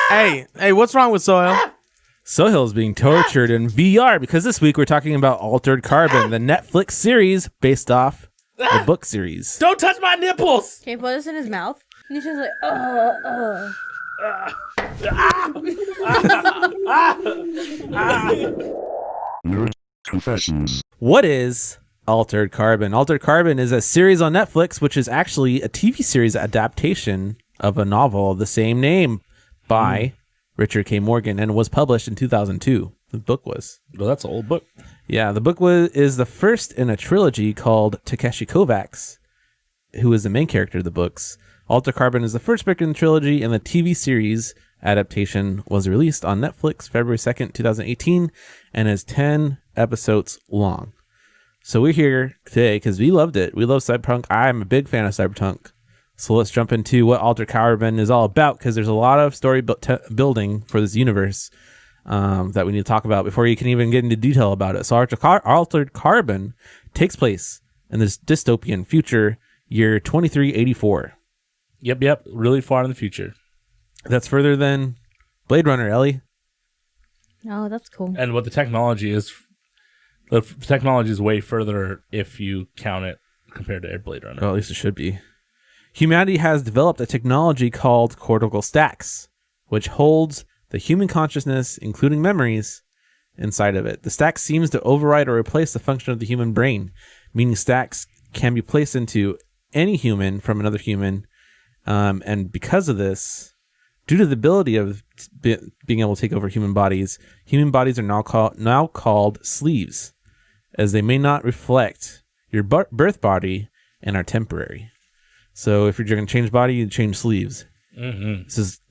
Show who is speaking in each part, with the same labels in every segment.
Speaker 1: Hey, what's wrong with Soil?
Speaker 2: Sohail is being tortured in VR because this week we're talking about Altered Carbon, the Netflix series based off the book series.
Speaker 1: Don't touch my nipples!
Speaker 3: Can you put this in his mouth? And he's just like,
Speaker 4: Nerd Confessions.
Speaker 2: What is Altered Carbon? Altered Carbon is a series on Netflix, which is actually a TV series adaptation of a novel of the same name by Richard K. Morgan, and was published in 2002. The book was.
Speaker 5: Well, that's an old book.
Speaker 2: Yeah, the book is the first in a trilogy called Takeshi Kovacs, who is the main character of the books. Altered Carbon is the first book in the trilogy, and the TV series adaptation was released on Netflix February 2nd, 2018, and is 10 episodes long. So we're here today because we loved it. We love Cyberpunk. I'm a big fan of Cyberpunk. So let's jump into what Altered Carbon is all about, because there's a lot of story building for this universe that we need to talk about before you can even get into detail about it. So Altered Carbon takes place in this dystopian future, year 2384.
Speaker 5: Yep. Really far in the future.
Speaker 2: That's further than Blade Runner, Ellie.
Speaker 3: oh, that's cool.
Speaker 5: And what the technology is way further if you count it compared to Blade Runner.
Speaker 2: Well, at least it should be. Humanity has developed a technology called cortical stacks, which holds the human consciousness, including memories, inside of it. The stack seems to override or replace the function of the human brain, meaning stacks can be placed into any human from another human. And because of this, due to the ability of being able to take over human bodies are now called sleeves, as they may not reflect your birth body and are temporary. So if you're going to change body, you change sleeves.
Speaker 5: Mm-hmm.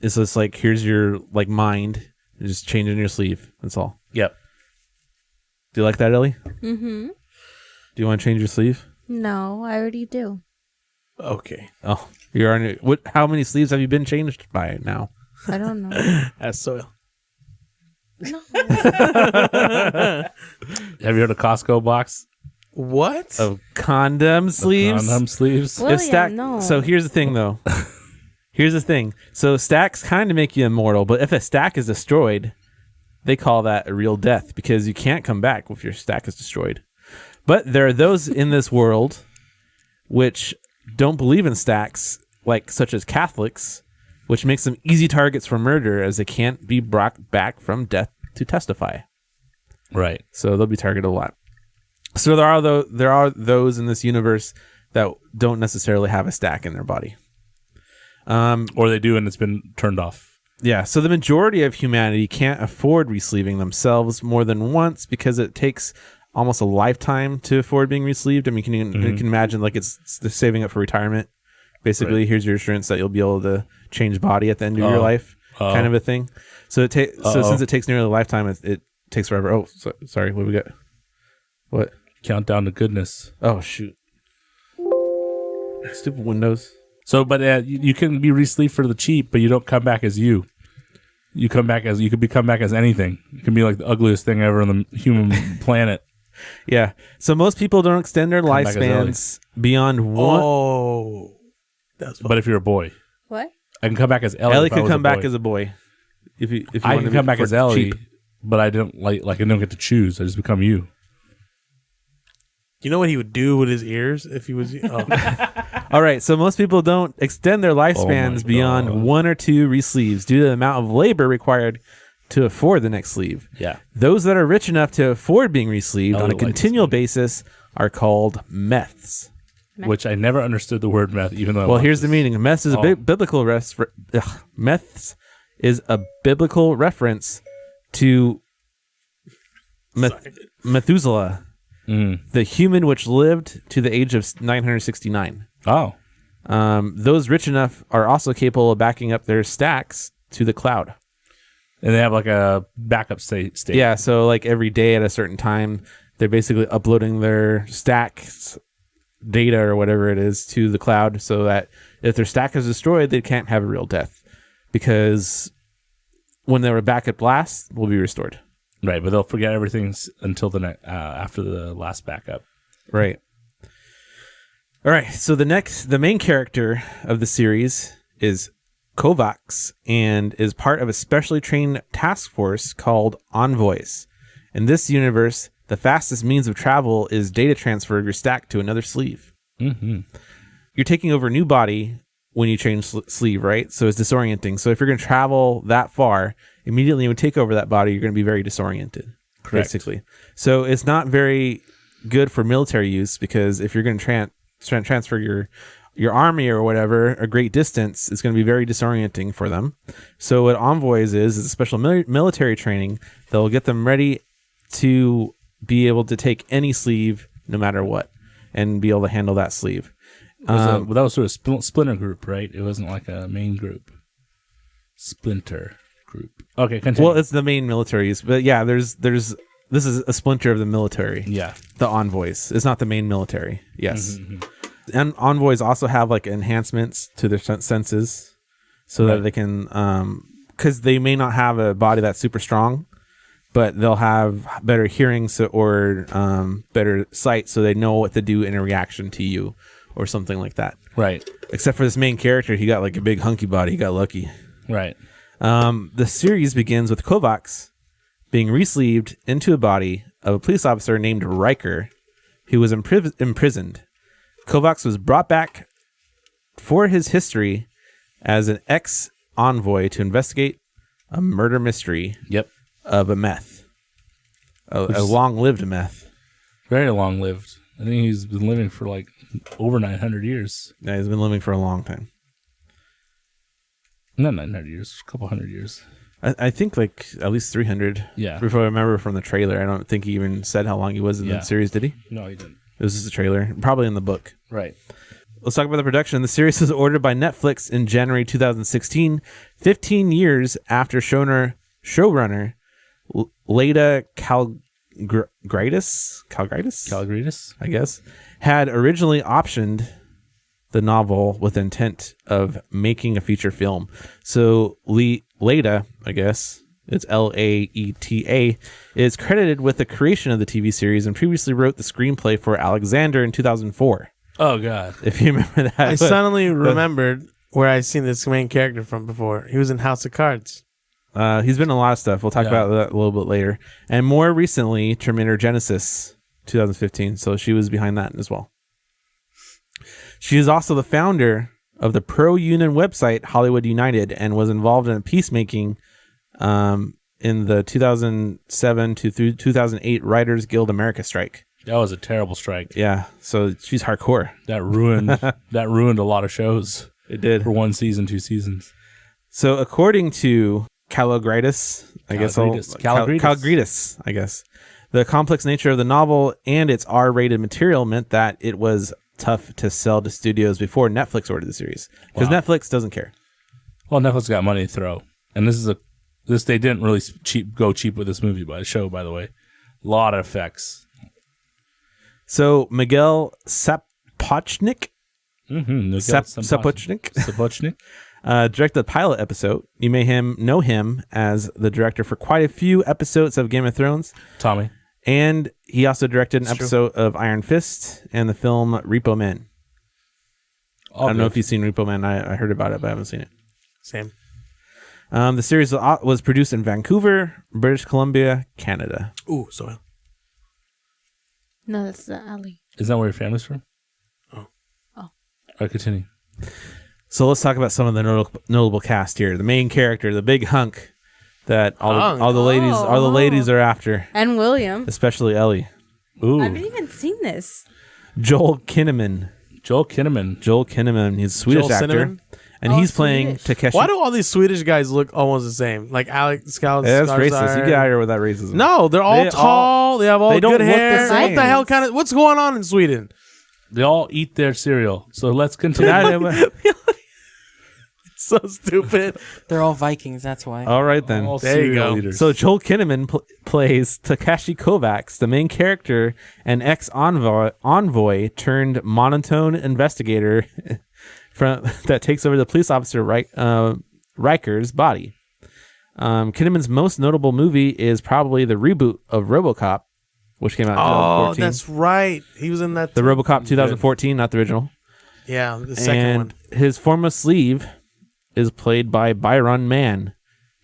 Speaker 2: It's just like, here's your like mind, you're just changing your sleeve. That's all.
Speaker 5: Yep.
Speaker 2: Do you like that, Ellie?
Speaker 3: Mm-hmm.
Speaker 2: Do you want to change your sleeve?
Speaker 3: No, I already do.
Speaker 1: Okay.
Speaker 2: Oh, you're on. How many sleeves have you been changed by now?
Speaker 3: I don't know.
Speaker 1: That's Soil.
Speaker 3: No.
Speaker 5: Have you heard of Costco box?
Speaker 1: What?
Speaker 2: Of condom sleeves?
Speaker 5: Condom sleeves?
Speaker 3: William, no.
Speaker 2: So here's the thing, though. So stacks kind of make you immortal, but if a stack is destroyed, they call that a real death, because you can't come back if your stack is destroyed. But there are those in this world which don't believe in stacks, such as Catholics, which makes them easy targets for murder, as they can't be brought back from death to testify.
Speaker 5: Right.
Speaker 2: So they'll be targeted a lot. So there are those in this universe that don't necessarily have a stack in their body.
Speaker 5: Or they do and it's been turned off.
Speaker 2: Yeah, so the majority of humanity can't afford resleeving themselves more than once, because it takes almost a lifetime to afford being resleeved. I mean, you can imagine it's saving up for retirement. Basically,
Speaker 5: Right.
Speaker 2: Here's your assurance that you'll be able to change body at the end of your life, kind of a thing. So since it takes nearly a lifetime, it takes forever. Oh, sorry, what do we got? What?
Speaker 5: Countdown to goodness.
Speaker 2: Oh, shoot. Stupid Windows.
Speaker 5: So, but you can be resleeved for the cheap, but you don't come back as you. You could come back as anything. You can be like the ugliest thing ever on the human planet.
Speaker 2: Yeah. So most people don't extend their
Speaker 5: back as
Speaker 2: lifespans beyond one.
Speaker 1: Oh. That's
Speaker 5: But if you're a boy,
Speaker 3: What?
Speaker 5: I can come back as Ellie.
Speaker 2: Ellie
Speaker 5: if I
Speaker 2: could
Speaker 5: was
Speaker 2: come
Speaker 5: a
Speaker 2: back
Speaker 5: boy.
Speaker 2: as a boy. If you
Speaker 5: I
Speaker 2: wanted
Speaker 5: can
Speaker 2: to
Speaker 5: come back
Speaker 2: for
Speaker 5: as Ellie,
Speaker 2: cheap.
Speaker 5: but I don't I don't get to choose. I just become you.
Speaker 1: You know what he would do with his ears if he was... Oh.
Speaker 2: All right, so most people don't extend their lifespans
Speaker 5: God.
Speaker 2: beyond one or two resleeves due to the amount of labor required to afford the next sleeve.
Speaker 5: Yeah.
Speaker 2: Those that are rich enough to afford being resleeved on a
Speaker 5: Ellie likes
Speaker 2: continual
Speaker 5: me.
Speaker 2: basis are called meths.
Speaker 5: Which I never understood the word meth, even though. I
Speaker 2: Well,
Speaker 5: watched
Speaker 2: here's the
Speaker 5: this.
Speaker 2: meaning. Meths is a biblical meths is a biblical reference to Methuselah, the human which lived to the age of 969.
Speaker 5: Oh.
Speaker 2: Those rich enough are also capable of backing up their stacks to the cloud.
Speaker 5: And they have like a backup state.
Speaker 2: Yeah, so every day at a certain time, they're basically uploading their stacks data or whatever it is to the cloud, so that if their stack is destroyed, they can't have a real death, because when their backup lasts, will be restored.
Speaker 5: Right, but they'll forget everything until after the last backup.
Speaker 2: Right. All right. So the main character of the series is Kovacs and is part of a specially trained task force called Envoys. In this universe, the fastest means of travel is data transfer of your stack to another sleeve.
Speaker 5: Mm-hmm.
Speaker 2: You're taking over a new body when you change sleeve, right? So it's disorienting. So if you're going to travel that far, immediately when you take over that body, you're going to be very disoriented,
Speaker 5: Correct.
Speaker 2: basically. So it's not very good for military use because if you're going to transfer your army or whatever a great distance, it's going to be very disorienting for them. So what Envoys is a special military training that will get them ready to be able to take any sleeve no matter what and be able to handle that sleeve.
Speaker 5: That was sort of splinter group, right? It wasn't like a main group. Splinter group. Okay, continue.
Speaker 2: Well, it's the main military use, but yeah, this is a splinter of the military.
Speaker 5: Yeah.
Speaker 2: The Envoys. It's not the main military. Yes.
Speaker 5: Mm-hmm.
Speaker 2: And Envoys also have like enhancements to their senses so that they can, because they may not have a body that's super strong, but they'll have better hearing or better sight, so they know what to do in a reaction to you or something like that.
Speaker 5: Right.
Speaker 2: Except for this main character, he got like a big hunky body. He got lucky.
Speaker 5: Right.
Speaker 2: The series begins with Kovacs being re-sleeved into a body of a police officer named Riker, who was imprisoned. Kovacs was brought back for his history as an ex-envoy to investigate a murder mystery of a meth. A long-lived meth.
Speaker 5: Very long-lived. I think he's been living for like over 900 years.
Speaker 2: Yeah, he's been living for a long time.
Speaker 5: Not 900 years, a couple hundred years.
Speaker 2: I think like at least 300.
Speaker 5: Yeah.
Speaker 2: If I remember from the trailer, I don't think he even said how long he was in the series, did he?
Speaker 5: No, he didn't.
Speaker 2: It was just a trailer, probably in the book.
Speaker 5: Right.
Speaker 2: Let's talk about the production. The series was ordered by Netflix in January 2016, 15 years after showrunner Laeta Kalogridis, I guess, had originally optioned the novel with intent of making a feature film. So Laeta, I guess, it's Laeta, is credited with the creation of the TV series and previously wrote the screenplay for Alexander in 2004.
Speaker 5: Oh, God.
Speaker 2: If you remember that.
Speaker 1: I suddenly remembered where I'd seen this main character from before. He was in House of Cards.
Speaker 2: He's been in a lot of stuff. We'll talk about that a little bit later. And more recently, Terminator Genesis 2015. So she was behind that as well. She is also the founder of the pro-union website Hollywood United and was involved in peacemaking in the 2007 to 2008 Writers Guild America strike.
Speaker 5: That was a terrible strike.
Speaker 2: Yeah, so she's hardcore.
Speaker 5: That ruined a lot of shows.
Speaker 2: It did.
Speaker 5: For 1 season, 2 seasons.
Speaker 2: So according to Kalogridis, Kalogridis, I guess, the complex nature of the novel and its R-rated material meant that it was tough to sell to studios before Netflix ordered the series, because Netflix doesn't care.
Speaker 5: Well, Netflix got money to throw, and they didn't really go cheap with this show, by the way. A lot of effects.
Speaker 2: So Miguel Sapochnik,
Speaker 5: Sapochnik,
Speaker 2: directed the pilot episode. You may know him as the director for quite a few episodes of Game of Thrones.
Speaker 5: Tommy.
Speaker 2: And he also directed an episode of Iron Fist and the film Repo Man. I don't know if you've seen Repo Man. I heard about it, but I haven't seen it.
Speaker 1: Same.
Speaker 2: The series was produced in Vancouver, British Columbia, Canada.
Speaker 1: Ooh, soil.
Speaker 3: No, that's the alley.
Speaker 5: Is that where your family's from?
Speaker 3: Oh.
Speaker 5: All right, continue.
Speaker 2: So let's talk about some of the notable cast here. The main character, the big hunk that all the ladies are after,
Speaker 3: and William,
Speaker 2: especially Ellie.
Speaker 5: Ooh.
Speaker 3: I haven't even seen this.
Speaker 2: Joel Kinnaman. He's a Swedish actor.
Speaker 1: Cinnamon?
Speaker 2: And he's playing Takeshi.
Speaker 1: Why do all these Swedish guys look almost the same? Like Alex Skarsgård.
Speaker 2: That's racist. You get out of here with that racism.
Speaker 1: No, they're all tall. They have all good hair.
Speaker 2: same.
Speaker 1: What the hell what's going on in Sweden?
Speaker 5: They all eat their cereal. So let's continue.
Speaker 1: So stupid.
Speaker 6: They're all Vikings, that's why.
Speaker 2: All right, then.
Speaker 1: There you go.
Speaker 5: Eaters.
Speaker 2: So Joel Kinnaman plays Takeshi Kovacs, the main character and ex-envoy turned monotone investigator that takes over the police officer Riker's body. Kinnaman's most notable movie is probably the reboot of Robocop, which came out in 2014.
Speaker 1: Oh, that's right. He was in that.
Speaker 2: The Robocop 2014, not the original.
Speaker 1: Yeah, the second one.
Speaker 2: His former sleeve is played by Byron Mann,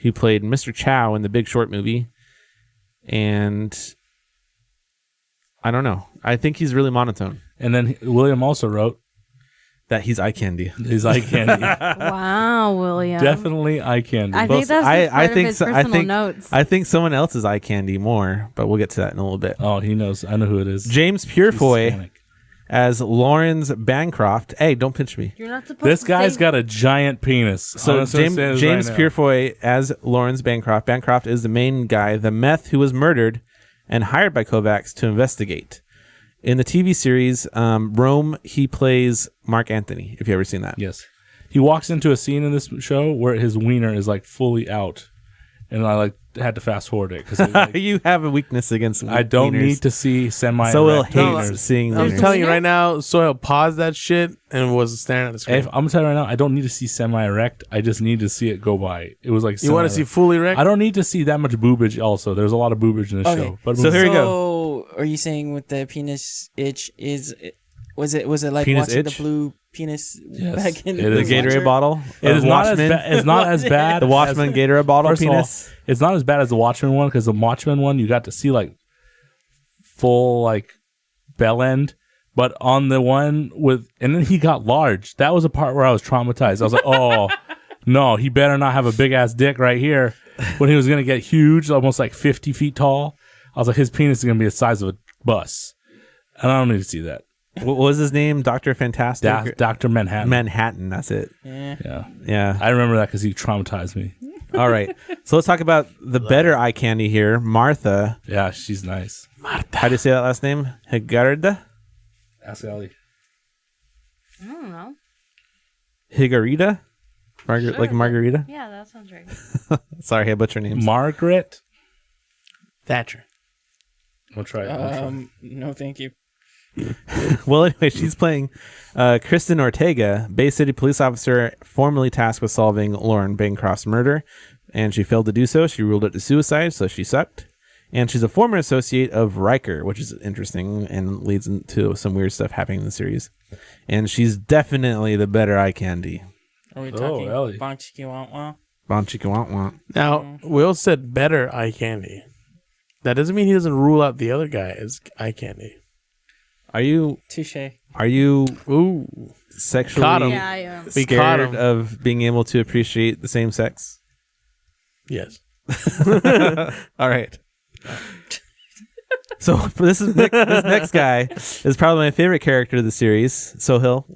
Speaker 2: who played Mr. Chow in the Big Short movie. And I don't know. I think he's really monotone.
Speaker 5: And then William also wrote
Speaker 2: That he's eye candy.
Speaker 5: his eye candy.
Speaker 3: Wow, William.
Speaker 5: Definitely eye candy.
Speaker 3: I think that's just part of his personal notes.
Speaker 2: I think someone else is eye candy more, but we'll get to that in a little bit.
Speaker 5: Oh, he knows. I know who it is.
Speaker 2: James
Speaker 5: He's
Speaker 2: Purefoy
Speaker 5: Hispanic.
Speaker 2: as Lawrence Bancroft. Hey, don't pinch me.
Speaker 3: You're not supposed
Speaker 5: This
Speaker 3: to
Speaker 5: guy's
Speaker 3: say-
Speaker 5: got a giant penis.
Speaker 2: So
Speaker 5: I'm just gonna say this
Speaker 2: James
Speaker 5: right now.
Speaker 2: Purefoy as Lawrence Bancroft. Bancroft is the main guy, the meth who was murdered and hired by Kovacs to investigate. In the TV series Rome, he plays Mark Anthony. If you ever seen that,
Speaker 5: Yes. He walks into a scene in this show where his wiener is like fully out. And I had to fast forward it because like,
Speaker 2: you have a weakness against.
Speaker 5: I don't
Speaker 2: wieners.
Speaker 5: need to see semi.
Speaker 2: So we'll
Speaker 5: erect
Speaker 2: hate
Speaker 5: wieners.
Speaker 2: seeing.
Speaker 1: I'm
Speaker 2: wieners.
Speaker 1: telling you
Speaker 3: Wiener?
Speaker 1: right now, Soil paused that shit and was staring at the screen.
Speaker 5: If, I'm gonna tell you right now, I don't need to see semi erect. I just need to see it go by. It was like
Speaker 1: you want to see
Speaker 5: semi-erect.
Speaker 1: fully erect?
Speaker 5: I don't need to see that much boobage. Also, there's a lot of boobage in this
Speaker 6: Okay.
Speaker 5: show. But
Speaker 2: So here you go.
Speaker 6: So, are you saying with the penis itch was it like
Speaker 2: Penis
Speaker 6: watching
Speaker 2: itch?
Speaker 6: the blue penis
Speaker 5: Yes,
Speaker 6: back in
Speaker 5: it
Speaker 2: The
Speaker 5: is.
Speaker 6: the
Speaker 2: Gatorade
Speaker 6: launcher?
Speaker 2: bottle.
Speaker 5: It is not as
Speaker 2: Watchmen.
Speaker 5: bad. It's not as bad.
Speaker 2: The Watchman Gatorade bottle
Speaker 5: First of all,
Speaker 2: penis.
Speaker 5: it's not as bad as the Watchmen one because the Watchmen one you got to see like full like bell end, but on the one with and then he got large. That was a part where I was traumatized. I was like, oh no, he better not have a big ass dick right here. When he was gonna get huge, almost like 50 feet tall, I was like, his penis is gonna be the size of a bus, and I don't need to see that.
Speaker 2: What was his name? Dr. Fantastic?
Speaker 5: Dr. Manhattan.
Speaker 2: Manhattan. That's it.
Speaker 6: Yeah.
Speaker 5: Yeah,
Speaker 2: Yeah.
Speaker 5: I remember that because he traumatized me.
Speaker 2: All right. So let's talk about the better eye candy here. Martha.
Speaker 5: Yeah, she's nice.
Speaker 2: How do you say that last name? Higareda?
Speaker 5: Ask Ellie.
Speaker 3: I don't know.
Speaker 2: Higareda? Like Margarita?
Speaker 3: Yeah, that sounds right.
Speaker 2: Sorry, I butchered names.
Speaker 5: Margaret.
Speaker 1: Thatcher.
Speaker 5: We'll try it.
Speaker 6: No, thank you.
Speaker 2: Well, anyway, she's playing Kristen Ortega, Bay City police officer formerly tasked with solving Lauren Bancroft's murder, and she failed to do so. She ruled it to suicide, so she sucked. And she's a former associate of Riker, which is interesting and leads into some weird stuff happening in the series. And she's definitely the better eye candy.
Speaker 6: Are we talking
Speaker 5: Ellie.
Speaker 6: Bonk Chiki Wah Wah?
Speaker 2: Bon chicka want want.
Speaker 1: Now, Will said better eye candy. That doesn't mean he doesn't rule out the other guy as eye candy.
Speaker 2: Are you
Speaker 6: Touche.
Speaker 1: Ooh. Caught
Speaker 2: sexually
Speaker 1: him.
Speaker 3: Yeah, I am.
Speaker 1: We caught
Speaker 2: scared
Speaker 1: him.
Speaker 2: of being able to appreciate the same sex?
Speaker 1: Yes.
Speaker 2: All right. So this next guy is probably my favorite character of the series. Sohail,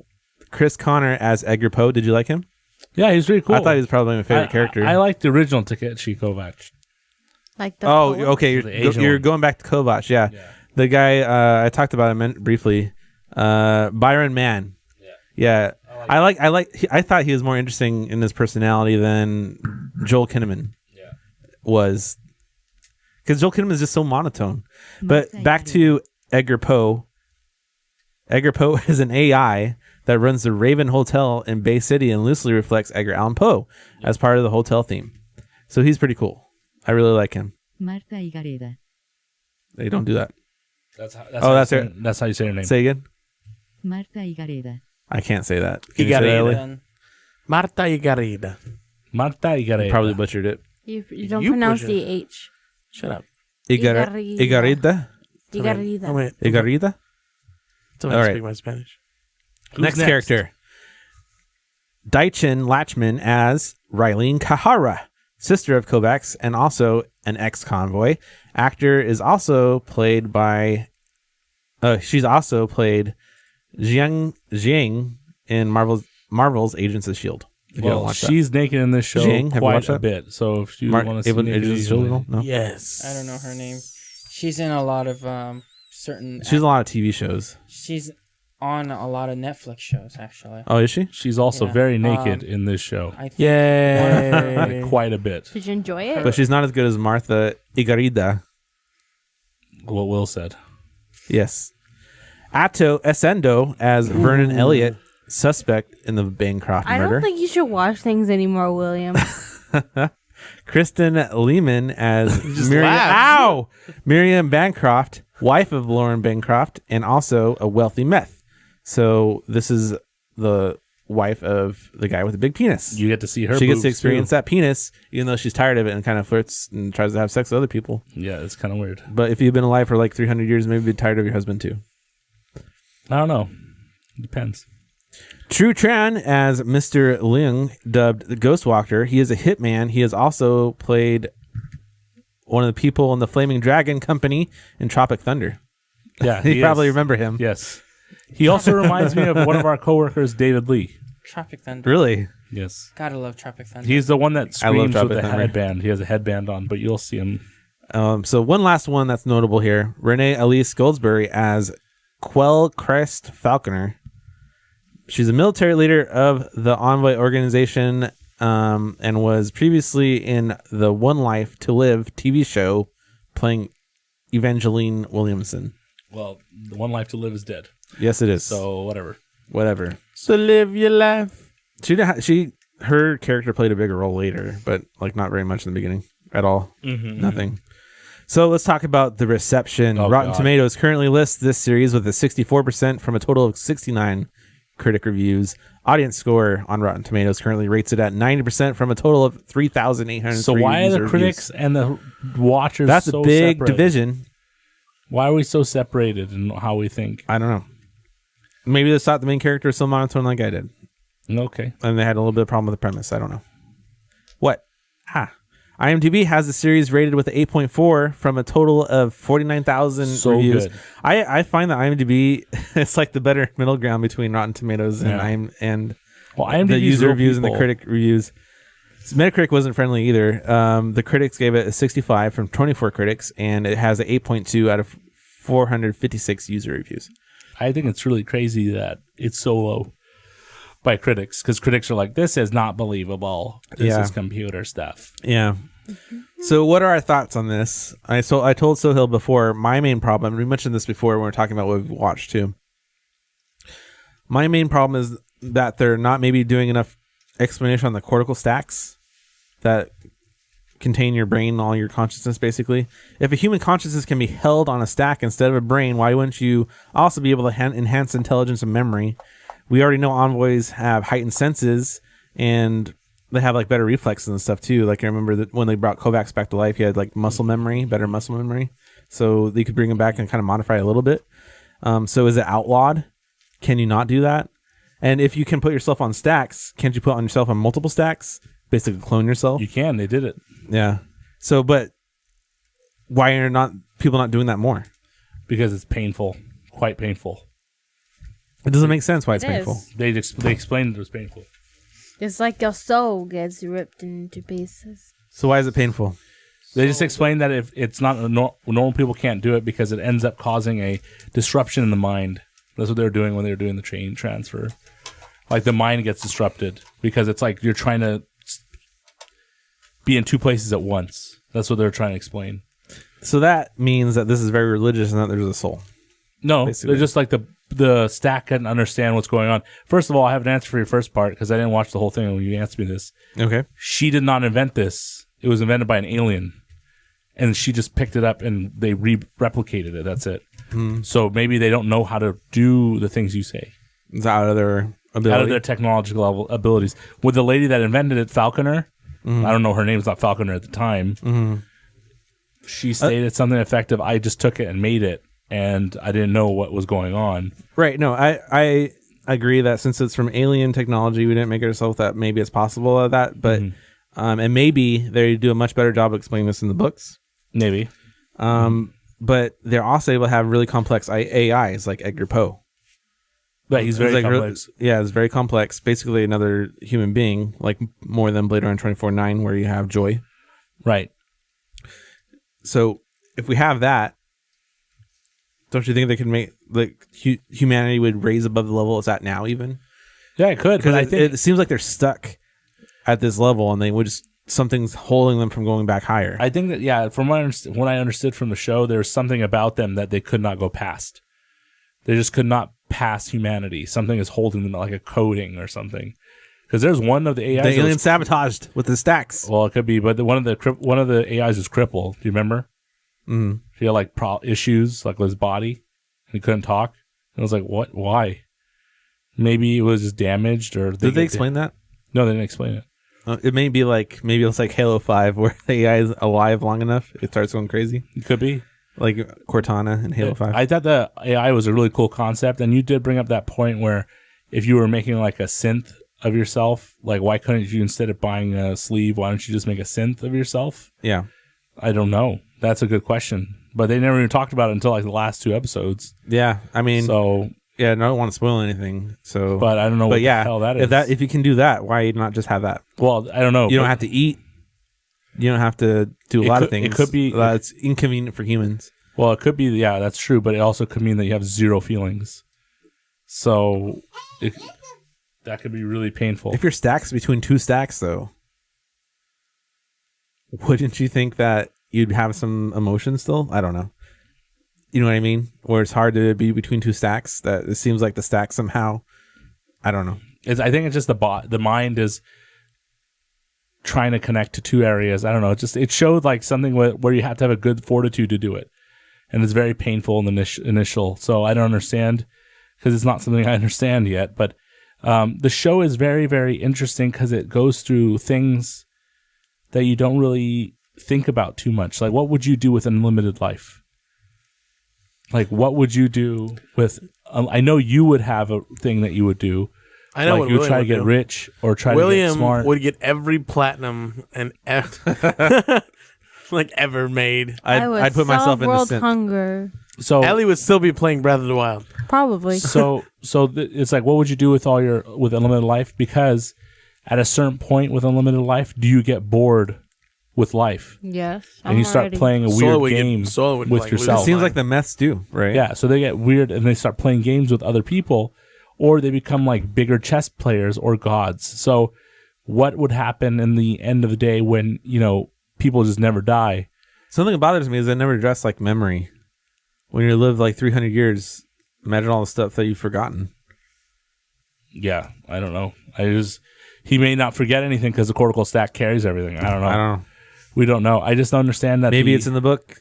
Speaker 2: Chris Connor as Edgar Poe. Did you like him?
Speaker 5: Yeah, he's really cool.
Speaker 2: I thought he was probably my favorite character.
Speaker 5: I liked the original Takeshi Kovacs.
Speaker 3: Like the
Speaker 2: Oh,
Speaker 3: poet?
Speaker 2: okay.
Speaker 5: The Asian
Speaker 2: You're
Speaker 5: one.
Speaker 2: going back to Kovacs. Yeah. The guy I talked about him briefly. Byron Mann. Yeah. I thought he was more interesting in his personality than Joel Kinnaman was. Because Joel Kinnaman is just so monotone. But back to Edgar Poe. Edgar Poe is an AI that runs the Raven Hotel in Bay City and loosely reflects Edgar Allan Poe as part of the hotel theme. So he's pretty cool. I really like him.
Speaker 7: Martha Higareda.
Speaker 2: They don't do that.
Speaker 5: That's how
Speaker 2: that's
Speaker 5: you say her name.
Speaker 2: Say again.
Speaker 7: Martha Higareda.
Speaker 2: I can't say that. Can you say that,
Speaker 1: Higareda.
Speaker 2: Ellie?
Speaker 6: Then
Speaker 1: Martha Higareda.
Speaker 5: Martha Higareda.
Speaker 2: Probably butchered it.
Speaker 3: You don't
Speaker 1: You
Speaker 3: pronounce
Speaker 1: push
Speaker 3: the
Speaker 1: it.
Speaker 3: H.
Speaker 1: Shut up.
Speaker 3: Higareda.
Speaker 2: Higareda?
Speaker 3: Higareda.
Speaker 1: I'm gonna
Speaker 2: Higareda?
Speaker 1: speak
Speaker 2: All right.
Speaker 1: my Spanish.
Speaker 2: Next
Speaker 5: next?
Speaker 2: character. Daichin Lachman as Rylene Kahara, sister of Kovacs and also an ex-convoy. Actor is also played by... she's also played Jiang in Marvel's Agents of S.H.I.E.L.D. If you haven't
Speaker 5: Well,
Speaker 2: watched that.
Speaker 5: she's naked in this show
Speaker 2: Jing, have you
Speaker 5: quite
Speaker 2: watched
Speaker 5: a
Speaker 2: that?
Speaker 5: bit. So if you
Speaker 2: Mar-
Speaker 5: want to see
Speaker 2: Agents
Speaker 5: naked
Speaker 2: of
Speaker 5: Asian
Speaker 2: S.H.I.E.L.D.
Speaker 5: lady-
Speaker 2: No?
Speaker 1: Yes.
Speaker 6: I don't know her name. She's in a lot of certain.
Speaker 2: She's in a lot of TV shows.
Speaker 6: She's on a lot of Netflix shows actually.
Speaker 2: Oh, is she?
Speaker 5: she's also
Speaker 6: Yeah.
Speaker 5: very naked in this show.
Speaker 6: I think
Speaker 1: Yay.
Speaker 5: Like, quite a bit.
Speaker 3: Did you enjoy it?
Speaker 2: But she's not as good as Martha Higareda.
Speaker 5: What Will said.
Speaker 2: Yes. Atto Essendo as Vernon Elliott, suspect in the Bancroft
Speaker 3: I
Speaker 2: murder.
Speaker 3: don't think you should watch things anymore, William.
Speaker 2: Kristen Lehman as Miriam.
Speaker 1: laughed.
Speaker 2: Ow! Miriam Bancroft, wife of Lauren Bancroft, and also a wealthy meth. So this is the wife of the guy with the big penis.
Speaker 5: You get to see her.
Speaker 2: She gets to
Speaker 5: boobs,
Speaker 2: experience
Speaker 5: too.
Speaker 2: that penis, even though she's tired of it and kind of flirts and tries to have sex with other people.
Speaker 5: Yeah, it's kind of weird.
Speaker 2: But if you've been alive for like 300 years, maybe you'd be tired of your husband too.
Speaker 5: I don't know. Depends.
Speaker 2: True Tran as Mr. Leung, dubbed the Ghost Walker. He is a hitman. He has also played one of the people in the Flaming Dragon Company in Tropic Thunder.
Speaker 5: Yeah,
Speaker 2: You
Speaker 5: he
Speaker 2: probably
Speaker 5: is.
Speaker 2: remember him.
Speaker 5: Yes. He also reminds me of one of our coworkers, David Lee.
Speaker 6: Tropic Thunder.
Speaker 2: Really?
Speaker 5: Yes.
Speaker 6: Gotta love Tropic Thunder.
Speaker 5: He's the one that
Speaker 2: I love
Speaker 5: screams with
Speaker 2: Tropic
Speaker 5: the
Speaker 2: Thunder.
Speaker 5: headband. He has a headband on, but you'll see him.
Speaker 2: So one last one that's notable here. Renee Elise Goldsberry as Quell Crest Falconer. She's a military leader of the Envoy organization and was previously in the One Life to Live TV show playing Evangeline Williamson.
Speaker 5: Well, the one life to live is dead.
Speaker 2: Yes, it is.
Speaker 5: So whatever.
Speaker 2: Whatever.
Speaker 1: So live your life.
Speaker 2: Her character played a bigger role later, but like not very much in the beginning at all. Nothing. So let's talk about the reception.
Speaker 5: Oh,
Speaker 2: Rotten
Speaker 5: God.
Speaker 2: Tomatoes currently lists this series with a 64% from a total of 69 critic reviews. Audience score on Rotten Tomatoes currently rates it at 90% from a total of 3,803.
Speaker 5: So why are the
Speaker 2: user
Speaker 5: critics
Speaker 2: reviews.
Speaker 5: and the watchers
Speaker 2: That's
Speaker 5: so
Speaker 2: a big
Speaker 5: separated?
Speaker 2: division.
Speaker 5: Why are we so separated in how we think?
Speaker 2: I don't know. Maybe they thought the main character was so monotone like I did,
Speaker 5: Okay.
Speaker 2: and they had a little bit of problem with the premise. I don't know. What? IMDb has the series rated with an 8.4 from a total of 49,000
Speaker 5: So
Speaker 2: reviews.
Speaker 5: good.
Speaker 2: I find that IMDb it's like the better middle ground between Rotten Tomatoes and
Speaker 5: Yeah.
Speaker 2: and
Speaker 5: Well, IMDb
Speaker 2: the user
Speaker 5: real
Speaker 2: reviews and the
Speaker 5: people.
Speaker 2: critic reviews. Metacritic wasn't friendly either. The critics gave it a 65 from 24 critics, and it has an 8.2 out of 456 user reviews.
Speaker 5: I think it's really crazy that it's so low by critics, because critics are like, this is not believable. This
Speaker 2: Yeah.
Speaker 5: is computer stuff.
Speaker 2: Yeah. So what are our thoughts on this? I told Sohail before, my main problem, we mentioned this before when we were talking about what we've watched too. My main problem is that they're not maybe doing enough explanation on the cortical stacks that contain your brain and all your consciousness, basically. If a human consciousness can be held on a stack instead of a brain, why wouldn't you also be able to enhance intelligence and memory? We already know envoys have heightened senses, and they have like better reflexes and stuff too. Like I remember that when they brought Kovacs back to life, he had like muscle memory, better muscle memory. So they could bring him back and kind of modify it a little bit. So is it outlawed? Can you not do that? And if you can put yourself on stacks, can't you put on yourself on multiple stacks? Basically clone yourself.
Speaker 5: You can. They did it.
Speaker 2: Yeah. So, but why are people not doing that more?
Speaker 5: Because it's painful. Quite painful.
Speaker 2: It doesn't make sense why it's
Speaker 3: It is.
Speaker 2: painful.
Speaker 5: They explained it was painful.
Speaker 3: It's like your soul gets ripped into pieces.
Speaker 2: So why is it painful?
Speaker 5: They just explained that if it's not normal people can't do it because it ends up causing a disruption in the mind. That's what they were doing when they were doing the chain transfer. Like the mind gets disrupted because it's like you're trying to be in two places at once. That's what they're trying to explain.
Speaker 2: So that means that this is very religious and that there's a soul.
Speaker 5: No,
Speaker 2: Basically.
Speaker 5: they're just like the stack couldn't understand what's going on. First of all, I have an answer for your first part because I didn't watch the whole thing when you answered me this.
Speaker 2: Okay.
Speaker 5: She did not invent this. It was invented by an alien. And she just picked it up and they replicated it. That's it. So maybe they don't know how to do the things you say.
Speaker 2: It's out of their ability.
Speaker 5: Out of their technological abilities. With the lady that invented it, Falconer, I don't know, her name's not Falconer at the time. She stated something effective. I just took it and made it, and I didn't know what was going on.
Speaker 2: Right. No, I agree that since it's from alien technology, we didn't make it ourselves, that maybe it's possible of that. But and maybe they do a much better job of explaining this in the books.
Speaker 5: Maybe.
Speaker 2: But they're also able to have really complex AIs like Edgar Poe.
Speaker 5: But he's very
Speaker 2: It's like
Speaker 5: complex.
Speaker 2: it's very complex. Basically, another human being, like more than Blade Runner 24/9, where you have Joy.
Speaker 5: Right.
Speaker 2: So if we have that, don't you think they could make like humanity would raise above the level it's at now? Even
Speaker 5: Yeah, it could. But
Speaker 2: because
Speaker 5: I think
Speaker 2: it seems like they're stuck at this level, and they would just something's holding them from going back higher.
Speaker 5: I think that, yeah, from what I understood from the show, there was something about them that they could not go past. They just could not pass humanity. Something is holding them, like a coating or something. Because there's one of the AIs.
Speaker 2: The
Speaker 5: that
Speaker 2: alien
Speaker 5: was-
Speaker 2: sabotaged with the stacks.
Speaker 5: well, it could be, but one of the AIs was crippled. Do you remember?
Speaker 2: Mm.
Speaker 5: He had like issues, like with his body, and he couldn't talk. And I was like, what? Why? Maybe it was just damaged, or
Speaker 2: Did they explain that?
Speaker 5: No, they didn't explain it.
Speaker 2: It may be like maybe it's like Halo 5 where the AI is alive long enough, it starts going crazy.
Speaker 5: It could be
Speaker 2: like Cortana in Halo 5.
Speaker 5: I thought the AI was a really cool concept, and you did bring up that point where if you were making like a synth of yourself, like why couldn't you, instead of buying a sleeve, why don't you just make a synth of yourself?
Speaker 2: Yeah,
Speaker 5: I don't know. That's a good question, but they never even talked about it until like the last 2 episodes.
Speaker 2: yeah. I mean,
Speaker 5: So,
Speaker 2: yeah, I don't want to spoil anything. So,
Speaker 5: but I don't know what the hell that is.
Speaker 2: if you can do that, why not just have that?
Speaker 5: Well, I don't know.
Speaker 2: You don't have to eat. You don't have to do a lot of things.
Speaker 5: It could be
Speaker 2: it's inconvenient for humans.
Speaker 5: Well, it could be. Yeah, that's true. But it also could mean that you have 0 feelings. So that could be really painful.
Speaker 2: If you're stacks between 2 stacks, though, wouldn't you think that you'd have some emotion still? I don't know. You know what I mean? Where it's hard to be between 2 stacks. That it seems like the stack somehow. I don't know.
Speaker 5: I think it's just the mind is trying to connect to 2 areas. I don't know. It showed like something where you have to have a good fortitude to do it, and it's very painful in the initial. So I don't understand because it's not something I understand yet. But the show is very, very interesting because it goes through things that you don't really think about too much. Like, what would you do with unlimited life? Like, what would you do with? I know you would have a thing that you would do.
Speaker 1: I know
Speaker 5: like
Speaker 1: what
Speaker 5: you would
Speaker 1: William
Speaker 5: try to
Speaker 1: would
Speaker 5: get
Speaker 1: do.
Speaker 5: rich or try
Speaker 1: William
Speaker 5: to get smart.
Speaker 1: would get every platinum and like ever made.
Speaker 3: I would
Speaker 2: I'd put myself in the
Speaker 3: world
Speaker 2: synth.
Speaker 3: hunger.
Speaker 5: So
Speaker 1: Ellie would still be playing Breath of the Wild.
Speaker 3: Probably.
Speaker 5: it's like, what would you do with with unlimited life? Because at a certain point with unlimited life, do you get bored with life
Speaker 3: Yes.
Speaker 5: and you start playing a
Speaker 1: Solo would
Speaker 5: weird
Speaker 1: get-
Speaker 5: game
Speaker 1: Solo would,
Speaker 5: with
Speaker 1: like, lose
Speaker 5: yourself?
Speaker 2: It seems
Speaker 1: mine.
Speaker 2: like the meths do, right?
Speaker 5: Yeah, so they get weird and they start playing games with other people, or they become like bigger chess players or gods. So what would happen in the end of the day when, people just never die?
Speaker 2: Something that bothers me is they never address like memory. When you live like 300 years, imagine all the stuff that you've forgotten.
Speaker 5: Yeah, I don't know. He may not forget anything because the cortical stack carries everything. I don't know. We don't know. I just don't understand that.
Speaker 2: Maybe it's in the book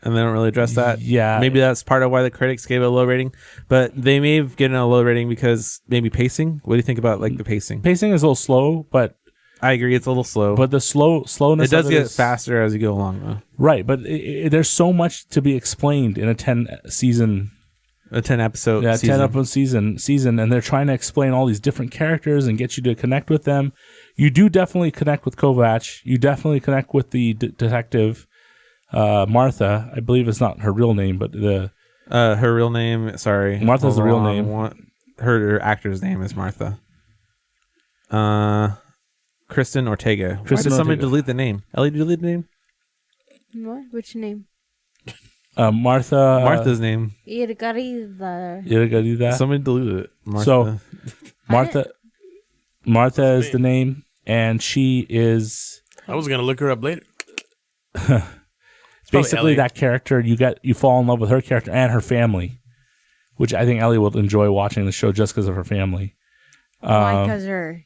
Speaker 2: and they don't really address that.
Speaker 5: Yeah.
Speaker 2: Maybe that's part of why the critics gave it a low rating. But they may have given it a low rating because maybe pacing. What do you think about like the pacing?
Speaker 5: Pacing is a little slow, but
Speaker 2: I agree, it's a little slow.
Speaker 5: the slowness
Speaker 2: it does
Speaker 5: of
Speaker 2: get
Speaker 5: is-
Speaker 2: faster as you go along, though.
Speaker 5: Right, but there's so much to be explained in a 10 season.
Speaker 2: A 10 episode season.
Speaker 5: 10 episode season, and they're trying to explain all these different characters and get you to connect with them. You do definitely connect with Kovacs. You definitely connect with the detective Martha. I believe it's not her real name, but
Speaker 2: her real name, sorry.
Speaker 5: Martha's the real name.
Speaker 2: Her actor's name is Martha. Kristen Ortega. Why
Speaker 5: Kristen
Speaker 2: did somebody
Speaker 5: Ortega.
Speaker 2: delete the name? Ellie, delete the name?
Speaker 3: What? Which name?
Speaker 5: Martha.
Speaker 2: Martha's name.
Speaker 3: Higareda.
Speaker 5: You gotta do that.
Speaker 2: Somebody deleted it. Martha.
Speaker 5: So Martha is the name, and she is
Speaker 1: I was gonna look her up later.
Speaker 5: basically
Speaker 1: Ellie.
Speaker 5: that character. You fall in love with her character and her family, which I think Ellie will enjoy watching the show just because of her family.
Speaker 3: Why? Because her.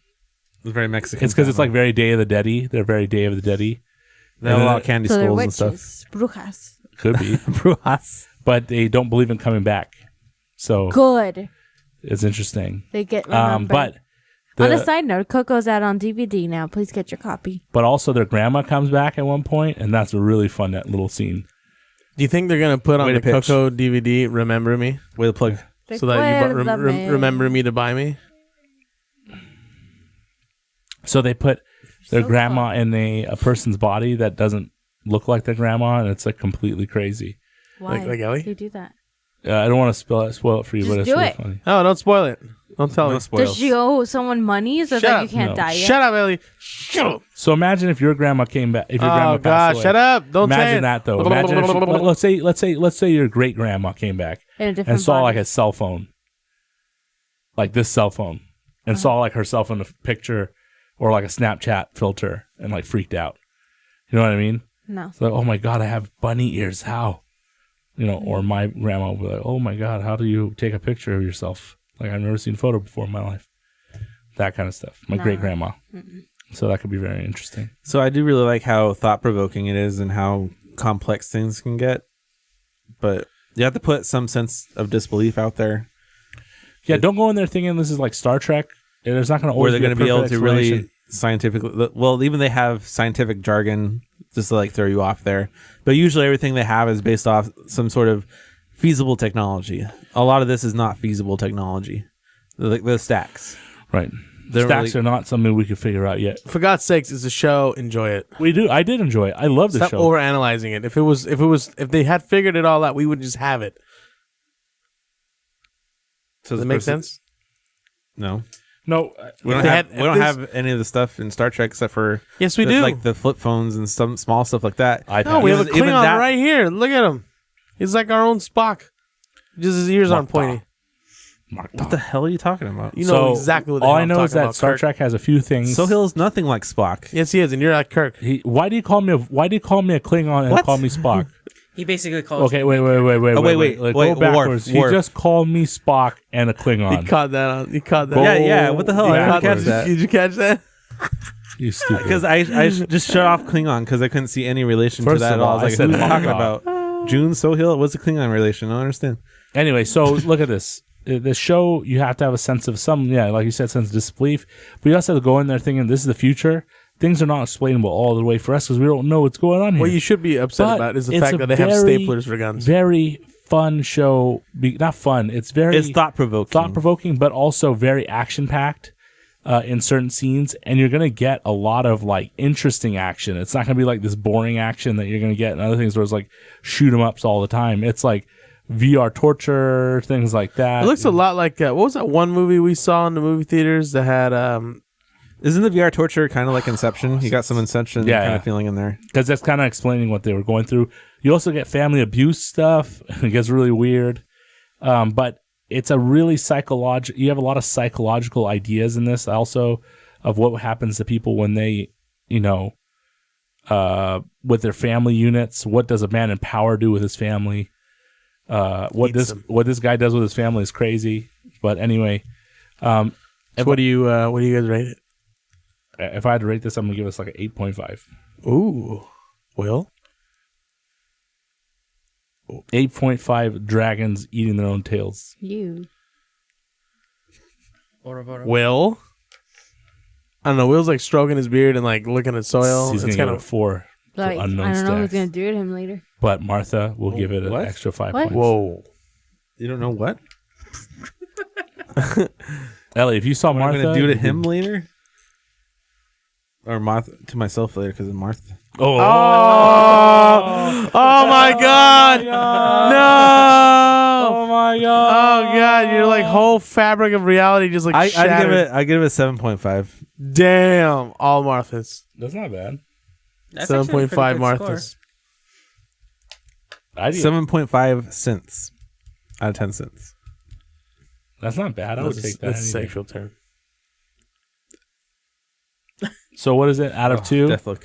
Speaker 2: It's very Mexican.
Speaker 5: It's because it's like very Day of the Dead-y. They're very Day of the Dead-y.
Speaker 2: they have a lot of candy
Speaker 3: So they're
Speaker 2: skulls and stuff.
Speaker 3: witches. Brujas.
Speaker 5: Could be.
Speaker 2: Brujas.
Speaker 5: But they don't believe in coming back. So
Speaker 3: Good.
Speaker 5: it's interesting.
Speaker 3: They get remembered.
Speaker 5: But
Speaker 3: on a side note, Coco's out on DVD now. Please get your copy.
Speaker 5: but also their grandma comes back at one point, and that's a really fun little scene.
Speaker 1: Do you think they're gonna put on
Speaker 2: Way
Speaker 1: the
Speaker 2: to pitch.
Speaker 1: Coco DVD "Remember Me"
Speaker 2: Way to plug.
Speaker 1: so that you remember me to buy me?
Speaker 5: So they put their
Speaker 3: So
Speaker 5: grandma in a person's body that doesn't look like their grandma, and it's like completely crazy.
Speaker 3: Why?
Speaker 1: Like Ellie?
Speaker 3: Do you do that?
Speaker 5: I don't want to spoil it for you,
Speaker 3: Just
Speaker 5: but it's
Speaker 3: do
Speaker 5: really
Speaker 3: it.
Speaker 5: funny.
Speaker 1: Oh, don't spoil it. Don't tell me.
Speaker 2: No spoils.
Speaker 3: Does she owe someone money so
Speaker 1: Shut
Speaker 3: that
Speaker 1: up.
Speaker 3: you can't
Speaker 5: No.
Speaker 3: die yet?
Speaker 1: Shut up, Ellie. Shut up.
Speaker 5: So imagine if your grandma came back. If your grandma
Speaker 1: Oh
Speaker 5: passed
Speaker 1: God,
Speaker 5: away.
Speaker 1: shut up. Don't say
Speaker 5: Imagine
Speaker 1: it.
Speaker 5: that though. Imagine if let's say your great grandma came back
Speaker 3: In a different
Speaker 5: and saw
Speaker 3: body.
Speaker 5: like a cell phone, like this cell phone, and saw like herself in a picture or like a Snapchat filter and like freaked out. You know what I mean?
Speaker 3: No.
Speaker 5: It's like, oh my God, I have bunny ears. How? Or my grandma would be like, oh my God, how do you take a picture of yourself? Like, I've never seen a photo before in my life. That kind of stuff. My
Speaker 3: No.
Speaker 5: great grandma. So that could be very interesting.
Speaker 2: So I do really like how thought-provoking it is and how complex things can get. But you have to put some sense of disbelief out there.
Speaker 5: Yeah, don't go in there thinking this is like Star Trek. There's not going to
Speaker 2: Where
Speaker 5: always
Speaker 2: they're
Speaker 5: going to
Speaker 2: be able to really scientifically. Well, even they have scientific jargon just to like throw you off there. But usually everything they have is based off some sort of feasible technology. A lot of this is not feasible technology. The stacks.
Speaker 5: Right.
Speaker 2: They're
Speaker 5: Stacks
Speaker 2: really-
Speaker 5: are not something we could figure out yet.
Speaker 1: For God's sakes, it's a show. Enjoy it.
Speaker 5: We do. I did enjoy it. I love the
Speaker 1: Stop
Speaker 5: show.
Speaker 1: overanalyzing it. If they had figured it all out, we would just have it.
Speaker 2: So
Speaker 1: Does it make sense?
Speaker 2: No.
Speaker 5: No,
Speaker 2: We don't have any of the stuff in Star Trek except for
Speaker 1: Yes, we do.
Speaker 2: like the flip phones and some small stuff like that.
Speaker 1: No, we have a
Speaker 2: Even
Speaker 1: Klingon
Speaker 2: that-
Speaker 1: right here. Look at him. He's like our own Spock. Just his ears aren't pointy.
Speaker 2: What the hell are you talking about?
Speaker 1: You know exactly what the
Speaker 5: all
Speaker 1: hell
Speaker 5: I
Speaker 1: I'm
Speaker 5: know is
Speaker 1: talking
Speaker 5: that
Speaker 1: about,
Speaker 5: Star
Speaker 1: Kirk.
Speaker 5: Trek has a few things.
Speaker 2: Sohail is nothing like Spock.
Speaker 1: Yes, he is, and you're like Kirk.
Speaker 5: Why do you call me a Klingon and
Speaker 2: What?
Speaker 5: call me Spock?
Speaker 6: He basically calls.
Speaker 5: Okay, wait.
Speaker 2: wait,
Speaker 5: Go backwards.
Speaker 2: Worf.
Speaker 5: He just called me Spock and a Klingon.
Speaker 1: He caught that on. He caught that.
Speaker 2: Yeah. What the hell? I didn't catch that.
Speaker 1: Did you catch that?
Speaker 5: You stupid.
Speaker 2: Because I just shut off Klingon because I couldn't see any relation
Speaker 5: First
Speaker 2: to that
Speaker 5: of
Speaker 2: at all.
Speaker 5: all,
Speaker 2: I was
Speaker 5: I
Speaker 2: like,
Speaker 5: said
Speaker 2: who's talking
Speaker 5: Martha.
Speaker 2: about? June Sohail? What's the Klingon relation? I don't understand.
Speaker 5: Anyway, so look at this. The show, you have to have a sense of like you said, sense of disbelief. But you also have to go in there thinking this is the future. Things are not explainable all the way for us because we don't know what's going on here.
Speaker 1: What you should be upset
Speaker 5: But
Speaker 1: about is the
Speaker 5: it's
Speaker 1: fact
Speaker 5: a
Speaker 1: that they have
Speaker 5: very,
Speaker 1: staplers for guns.
Speaker 5: Very fun show. Not fun. It's very
Speaker 2: It's thought-provoking.
Speaker 5: thought-provoking, but also very action-packed in certain scenes. And you're going to get a lot of like interesting action. It's not going to be like this boring action that you're going to get in other things where it's like shoot 'em ups all the time. It's like VR torture, things like that.
Speaker 1: It looks a lot like what was that one movie we saw in the movie theaters that had
Speaker 2: Isn't the VR torture kind of like Inception? You got some Inception kind of feeling in there.
Speaker 5: because that's kind of explaining what they were going through. You also get family abuse stuff. It gets really weird. But it's a really psychological. You have a lot of psychological ideas in this also of what happens to people when they, with their family units. What does a man in power do with his family? What this guy does with his family is crazy. But anyway,
Speaker 1: what do you guys rate it?
Speaker 5: if I had to rate this, I'm gonna give us like an 8.5.
Speaker 1: Ooh, Will?
Speaker 5: 8.5 dragons eating their own tails.
Speaker 3: You.
Speaker 1: Will? I don't know. Will's like stroking his beard and like looking at soil.
Speaker 5: He's
Speaker 1: It's
Speaker 5: gonna
Speaker 1: kind
Speaker 5: give it a
Speaker 1: of
Speaker 5: 4.
Speaker 3: Like, I don't
Speaker 5: unknown
Speaker 3: know who's
Speaker 5: stacks.
Speaker 3: gonna do to him later.
Speaker 5: But Martha will give it an
Speaker 2: What?
Speaker 5: extra 5
Speaker 3: What?
Speaker 5: points.
Speaker 1: whoa.
Speaker 2: You don't know what?
Speaker 5: Ellie, if you saw
Speaker 2: What I'm
Speaker 5: Martha,
Speaker 2: going to do to
Speaker 5: you
Speaker 2: him later? Or Martha to myself later because of Martha.
Speaker 5: Oh,
Speaker 1: Oh my God! No!
Speaker 5: oh my god!
Speaker 1: Oh God! Your like whole fabric of reality just like
Speaker 2: I
Speaker 1: shattered.
Speaker 2: give it a 7.5.
Speaker 1: Damn! All Marthas.
Speaker 5: That's not bad.
Speaker 6: That's actually a pretty
Speaker 1: 7.5
Speaker 6: good
Speaker 1: Marthas.
Speaker 5: I do.
Speaker 2: 7.5 cents out of 10 cents.
Speaker 5: That's not bad. I would
Speaker 1: That's
Speaker 5: take that.
Speaker 1: a
Speaker 5: any day.
Speaker 1: sexual term.
Speaker 5: So what is it out of 2?
Speaker 2: Deathlook.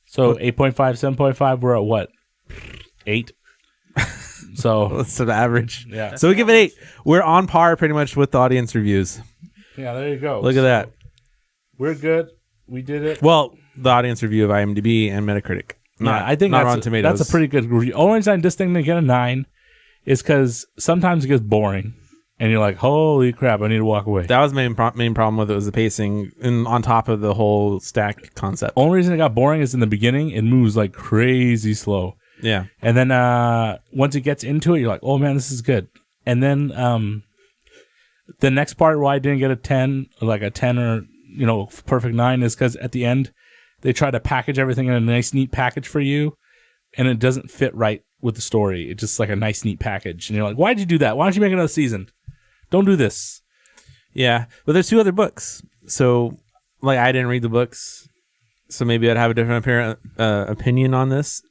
Speaker 5: So 8.5, 7.5. We're at what? 8. So
Speaker 2: That's the average.
Speaker 5: yeah,
Speaker 2: So we give it 8. We're on par pretty much with the audience reviews.
Speaker 5: yeah. There you go.
Speaker 2: Look at that.
Speaker 5: We're good. We did it.
Speaker 2: Well, the audience review of IMDb and Metacritic.
Speaker 5: I think
Speaker 2: not
Speaker 5: that's
Speaker 2: Rotten Tomatoes.
Speaker 5: That's a pretty good review. Only reason this thing to get a 9 is because sometimes it gets boring, and you're like, "Holy crap! I need to walk away."
Speaker 2: That was my main problem with it was the pacing, and on top of the whole stack concept.
Speaker 5: Only reason it got boring is in the beginning. It moves like crazy slow,
Speaker 2: Yeah,
Speaker 5: and then once it gets into it, you're like, "Oh man, this is good." And then the next part why I didn't get a 10, like a 10 or perfect 9, is because at the end they try to package everything in a nice, neat package for you, and it doesn't fit right with the story. It's just like a nice, neat package, and you're like, "Why'd you do that? Why don't you make another season? Don't do this."
Speaker 2: yeah. But there's 2 other books, so like I didn't read the books, so maybe I'd have a different opinion on this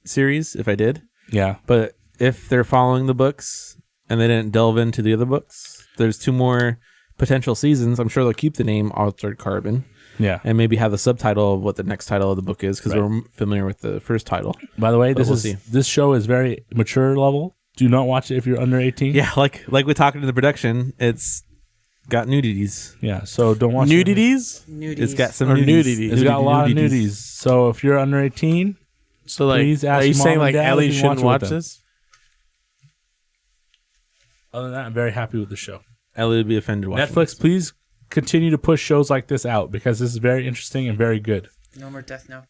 Speaker 2: series if I did.
Speaker 5: Yeah,
Speaker 2: But if they're following the books and they didn't delve into the other books, there's 2 more potential seasons. I'm sure they'll keep the name Altered Carbon
Speaker 5: yeah.
Speaker 2: and maybe have the subtitle of what the next title of the book is because
Speaker 5: Right.
Speaker 2: we're familiar with the first title.
Speaker 5: By the way,
Speaker 2: But we'll see.
Speaker 5: this show is very mature level. Do not watch it if you're under 18.
Speaker 2: Yeah, like we talked in the production, it's got nudities.
Speaker 5: Yeah, so don't watch it.
Speaker 1: Nudities?
Speaker 2: It's got some
Speaker 1: Or
Speaker 2: nudities.
Speaker 1: nudities.
Speaker 5: It's got a lot of
Speaker 2: Nudities.
Speaker 5: nudies. So if you're under 18,
Speaker 1: So like,
Speaker 5: Please ask
Speaker 1: are you
Speaker 5: your
Speaker 1: saying
Speaker 5: mom
Speaker 1: like
Speaker 5: and dad
Speaker 1: Ellie
Speaker 5: if you
Speaker 1: shouldn't
Speaker 5: watch
Speaker 1: watch
Speaker 5: it with them.
Speaker 1: this?
Speaker 5: Other than that, I'm very happy with the show.
Speaker 2: Ellie would be offended watching
Speaker 5: Netflix, please continue to push shows like this out because this is very interesting and very good.
Speaker 6: No more Death Note.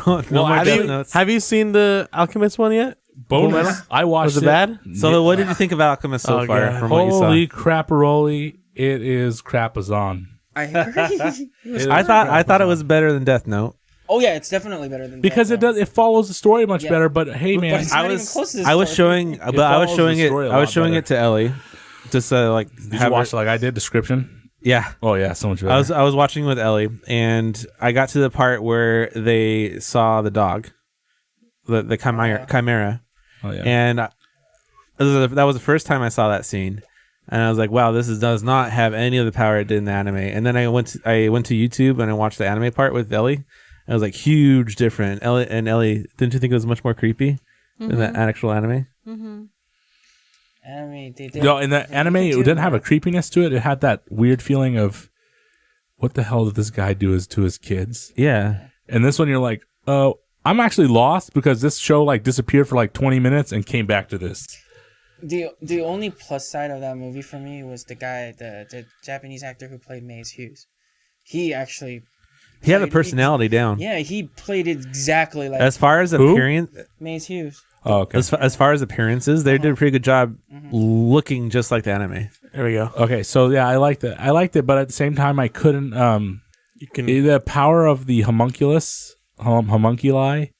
Speaker 2: no more
Speaker 1: have,
Speaker 2: Death
Speaker 1: you,
Speaker 2: Notes.
Speaker 1: have you seen the Alchemist one yet?
Speaker 5: Bonus. I watched
Speaker 1: Was it bad?
Speaker 2: So what did you think of Alchemist so
Speaker 1: Oh,
Speaker 2: far
Speaker 1: God.
Speaker 2: from what you saw?
Speaker 5: Holy crapperoli! It is crapazon.
Speaker 6: I agree.
Speaker 2: I thought it was better than Death Note.
Speaker 6: Oh yeah, it's definitely better than
Speaker 5: Because
Speaker 6: Death
Speaker 5: it follows the story much
Speaker 6: Yeah.
Speaker 5: better. But hey,
Speaker 6: But
Speaker 5: man,
Speaker 6: it's not even close to the
Speaker 2: I was
Speaker 6: story.
Speaker 2: showing, but I was
Speaker 5: follows
Speaker 2: showing
Speaker 5: the
Speaker 2: it.
Speaker 5: story a
Speaker 2: I was
Speaker 5: lot
Speaker 2: showing
Speaker 5: better.
Speaker 2: it to Ellie, just like
Speaker 5: did you watch it like I did? Description.
Speaker 2: Yeah,
Speaker 5: Oh yeah, so much better.
Speaker 2: I was watching with Ellie, and I got to the part where they saw the dog, the chimera,
Speaker 5: Oh yeah.
Speaker 2: and that was the first time I saw that scene, and I was like, "Wow, does not have any of the power it did in the anime." And then I went to YouTube and I watched the anime part with Ellie. I was like, huge different. Ellie, didn't you think it was much more creepy than the actual anime?
Speaker 3: Mm-hmm.
Speaker 6: Anime, they did.
Speaker 5: In the anime, it didn't have a creepiness to it. It had that weird feeling of, what the hell did this guy do to his kids?
Speaker 2: Yeah,
Speaker 5: And this one, you're like, oh, I'm actually lost because this show like disappeared for like 20 minutes and came back to this.
Speaker 6: The only plus side of that movie for me was the guy, the Japanese actor who played Maze Hughes. He actually
Speaker 2: he had a
Speaker 6: played-
Speaker 2: personality down.
Speaker 6: Yeah, he played it exactly like
Speaker 2: As far as
Speaker 5: Who?
Speaker 2: appearance,
Speaker 6: Maze Hughes.
Speaker 5: Oh, okay.
Speaker 2: as far as appearances, they did a pretty good job looking just like the anime.
Speaker 1: There we go.
Speaker 5: Okay, so yeah, I liked it, but at the same time, I couldn't.
Speaker 1: You can.
Speaker 5: The power of the homunculi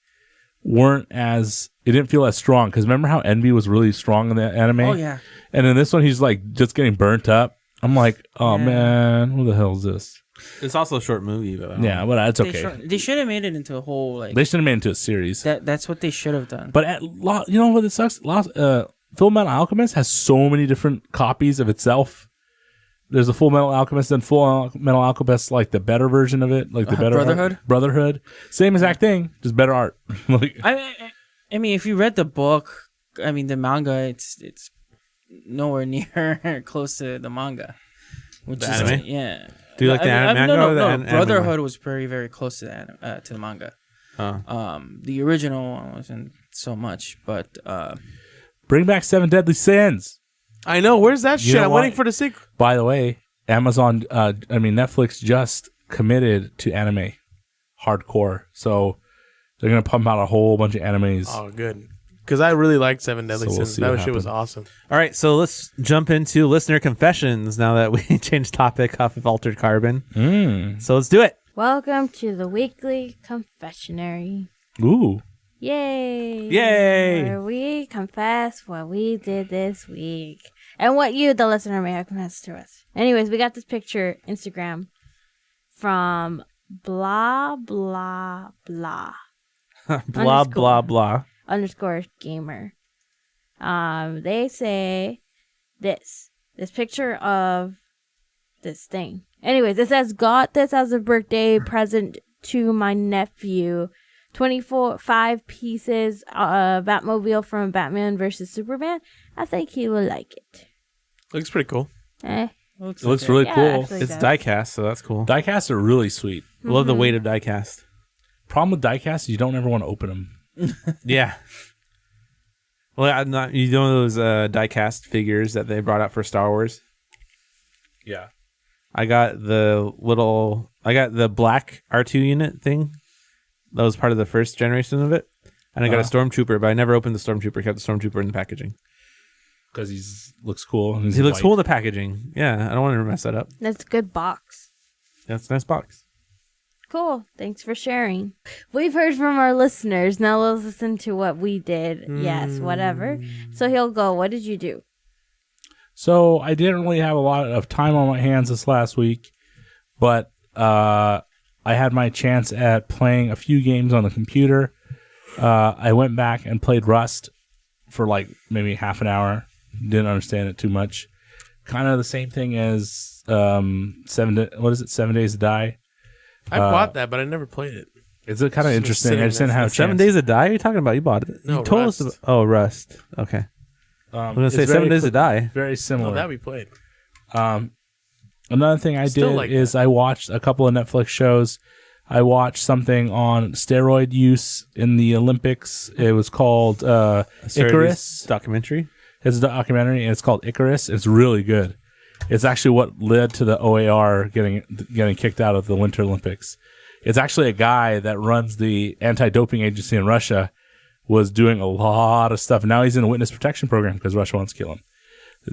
Speaker 5: weren't as. It didn't feel as strong because remember how Envy was really strong in the anime.
Speaker 6: Oh yeah.
Speaker 5: And in this one, he's like just getting burnt up. I'm like, oh
Speaker 6: Yeah.
Speaker 5: man, what the hell is this?
Speaker 2: It's also a short movie, but
Speaker 5: Yeah, but it's okay.
Speaker 6: They should have made it into a whole like.
Speaker 5: They should have made it into a series.
Speaker 6: That's what they should have done.
Speaker 5: But you know what? It sucks. Full Metal Alchemist has so many different copies of itself. There's a Full Metal Alchemist and Full Metal Alchemist, like the better version of it, like the better
Speaker 6: Brotherhood?
Speaker 5: Brotherhood, same exact thing, just better art. Like,
Speaker 6: I mean, if you read the book, I mean the manga, it's nowhere near close to the manga. Which
Speaker 2: The
Speaker 6: is
Speaker 2: anime?
Speaker 6: yeah.
Speaker 2: Do you like the manga or the anime?
Speaker 6: Brotherhood was very very close to the manga.
Speaker 2: Oh.
Speaker 6: The original one wasn't so much, but
Speaker 5: bring back Seven Deadly Sins.
Speaker 1: I know. Where's that
Speaker 5: You
Speaker 1: shit?
Speaker 5: know
Speaker 1: I'm
Speaker 5: what?
Speaker 1: waiting for the sequel.
Speaker 5: By the way, Netflix just committed to anime, hardcore. So they're gonna pump out a whole bunch of animes.
Speaker 1: Oh, good. Because I really liked Seven Deadly
Speaker 5: So we'll
Speaker 1: Sins.
Speaker 5: see
Speaker 1: That
Speaker 5: what
Speaker 1: shit was
Speaker 5: happens.
Speaker 1: awesome.
Speaker 2: All right, so let's jump into listener confessions now that we changed topic off of Altered Carbon. So let's do it.
Speaker 3: Welcome to the weekly confessionary.
Speaker 5: Ooh.
Speaker 3: Yay!
Speaker 2: Yay!
Speaker 3: Where we confess what we did this week and what you, the listener, may have confessed to us. Anyways, we got this picture Instagram from blah blah blah
Speaker 2: Blah,
Speaker 3: Underscore.
Speaker 2: blah, blah.
Speaker 3: _ gamer. They say this picture of this thing. Anyways, it says, got this as a birthday present to my nephew. 5 pieces of Batmobile from Batman versus Superman. I think he will like it.
Speaker 1: Looks pretty cool.
Speaker 5: It looks really
Speaker 3: Yeah,
Speaker 5: cool.
Speaker 3: actually
Speaker 2: It's
Speaker 3: does.
Speaker 2: diecast, so that's cool.
Speaker 5: Diecasts are really sweet.
Speaker 2: Love the weight of diecast.
Speaker 5: Problem with diecasts is you don't ever want to open them.
Speaker 2: Yeah. Well, I'm not. You know those diecast figures that they brought out for Star Wars?
Speaker 5: Yeah.
Speaker 2: I got the black R2 unit thing. That was part of the first generation of it. And I got a Stormtrooper, but I never opened the Stormtrooper. Kept the Stormtrooper in the packaging.
Speaker 5: Because he looks cool. and he's
Speaker 2: He looks
Speaker 5: white.
Speaker 2: cool in the packaging. Yeah, I don't want to mess that up.
Speaker 3: That's a good box.
Speaker 2: That's a nice box.
Speaker 3: Cool. Thanks for sharing. We've heard from our listeners. Now let's listen to what we did. Yes, whatever. So he'll go, what did you do?
Speaker 5: So I didn't really have a lot of time on my hands this last week, but I had my chance at playing a few games on the computer. I went back and played Rust for like maybe half an hour. Didn't understand it too much. Kind of the same thing as 7 Days to Die.
Speaker 1: I bought that, but I never played it.
Speaker 5: It's kind of
Speaker 1: Just
Speaker 5: interesting.
Speaker 1: sitting
Speaker 5: I just didn't have a
Speaker 2: 7
Speaker 5: chance.
Speaker 2: Days to Die? What are you talking about? You bought it.
Speaker 1: No,
Speaker 2: you told
Speaker 1: Rust.
Speaker 2: us. Rust. Okay. I'm going to say
Speaker 5: it's
Speaker 2: 7
Speaker 5: very
Speaker 2: Days to Die.
Speaker 5: Very similar.
Speaker 1: Oh, that we played.
Speaker 5: Another thing I
Speaker 1: Still
Speaker 5: did
Speaker 1: like
Speaker 5: is I watched a couple of Netflix shows. I watched something on steroid use in the Olympics. It was called Icarus.
Speaker 2: Documentary.
Speaker 5: It's a documentary, and it's called Icarus. It's really good. It's actually what led to the OAR getting kicked out of the Winter Olympics. It's actually a guy that runs the anti-doping agency in Russia, was doing a lot of stuff. Now he's in a witness protection program because Russia wants to kill him.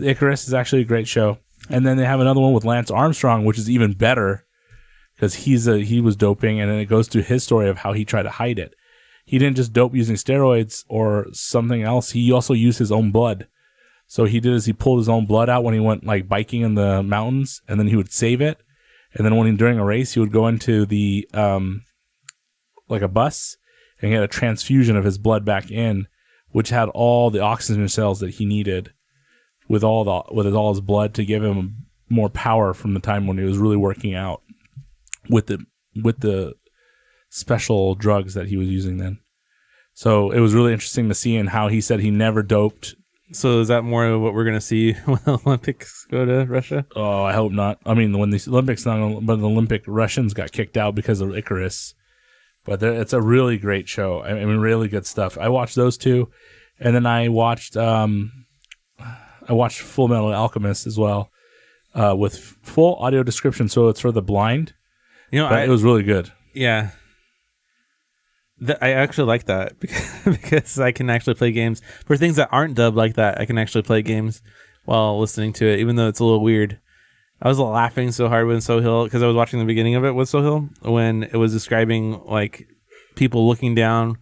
Speaker 5: Icarus is actually a great show. And then they have another one with Lance Armstrong, which is even better because he was doping, and then it goes through his story of how he tried to hide it. He didn't just dope using steroids or something else. He also used his own blood. So he did is he pulled his own blood out when he went like biking in the mountains, and then he would save it. And then during a race, he would go into the like a bus and get a transfusion of his blood back in, which had all the oxygen cells that he needed with all his blood to give him more power from the time when he was really working out with the special drugs that he was using then. So it was really interesting to see and how he said he never doped.
Speaker 2: So is that more of what we're going to see when the Olympics go to Russia?
Speaker 5: Oh, I hope not. I mean, when the Olympic Russians got kicked out because of Icarus. But it's a really great show. I mean, really good stuff. I watched those two, and then I watched Full Metal Alchemist as well, with full audio description, so it's for the blind. It was really good.
Speaker 2: Yeah. I actually like that because I can actually play games. For things that aren't dubbed like that, I can actually play games while listening to it, even though it's a little weird. I was laughing so hard when Sohail, because I was watching the beginning of it with Sohail, when it was describing like people looking down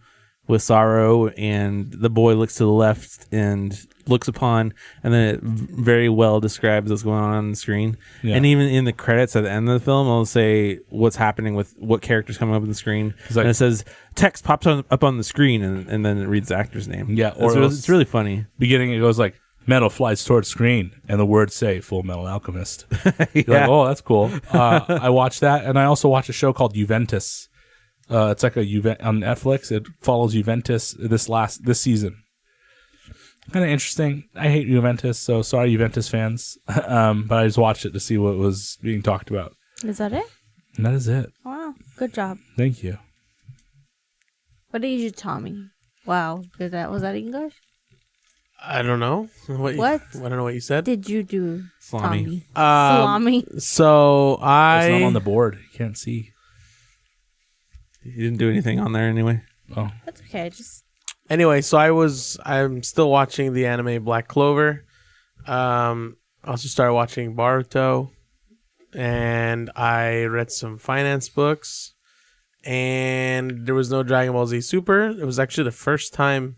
Speaker 2: with sorrow, and the boy looks to the left and looks upon, and then it very well describes what's going on the screen. Yeah. And even in the credits at the end of the film, it'll say what's happening with what characters coming up on the screen. Like, and it says text pops up on the screen, and then it reads the actor's name.
Speaker 5: Yeah,
Speaker 2: it's really funny.
Speaker 5: Beginning, it goes like, metal flies towards screen, and the words say Full Metal Alchemist. You're like, oh, that's cool. I watched that, and I also watched a show called Juventus. It's like on Netflix. It follows Juventus this season. Kind of interesting. I hate Juventus, so sorry, Juventus fans. But I just watched it to see what was being talked about.
Speaker 3: Is that it?
Speaker 5: And that is it.
Speaker 3: Wow, good job.
Speaker 5: Thank you.
Speaker 3: What did you, Tommy? Wow, was that English?
Speaker 1: I don't know. What? I don't know what you said.
Speaker 3: Did you do,
Speaker 2: Salami?
Speaker 3: Salami.
Speaker 1: So
Speaker 5: It's not on the board. You can't see.
Speaker 2: You didn't do anything on there anyway.
Speaker 5: Oh,
Speaker 3: That's okay.
Speaker 1: Anyway, so I'm still watching the anime Black Clover. I also started watching Boruto, and I read some finance books, and there was no Dragon Ball Z Super. It was actually the first time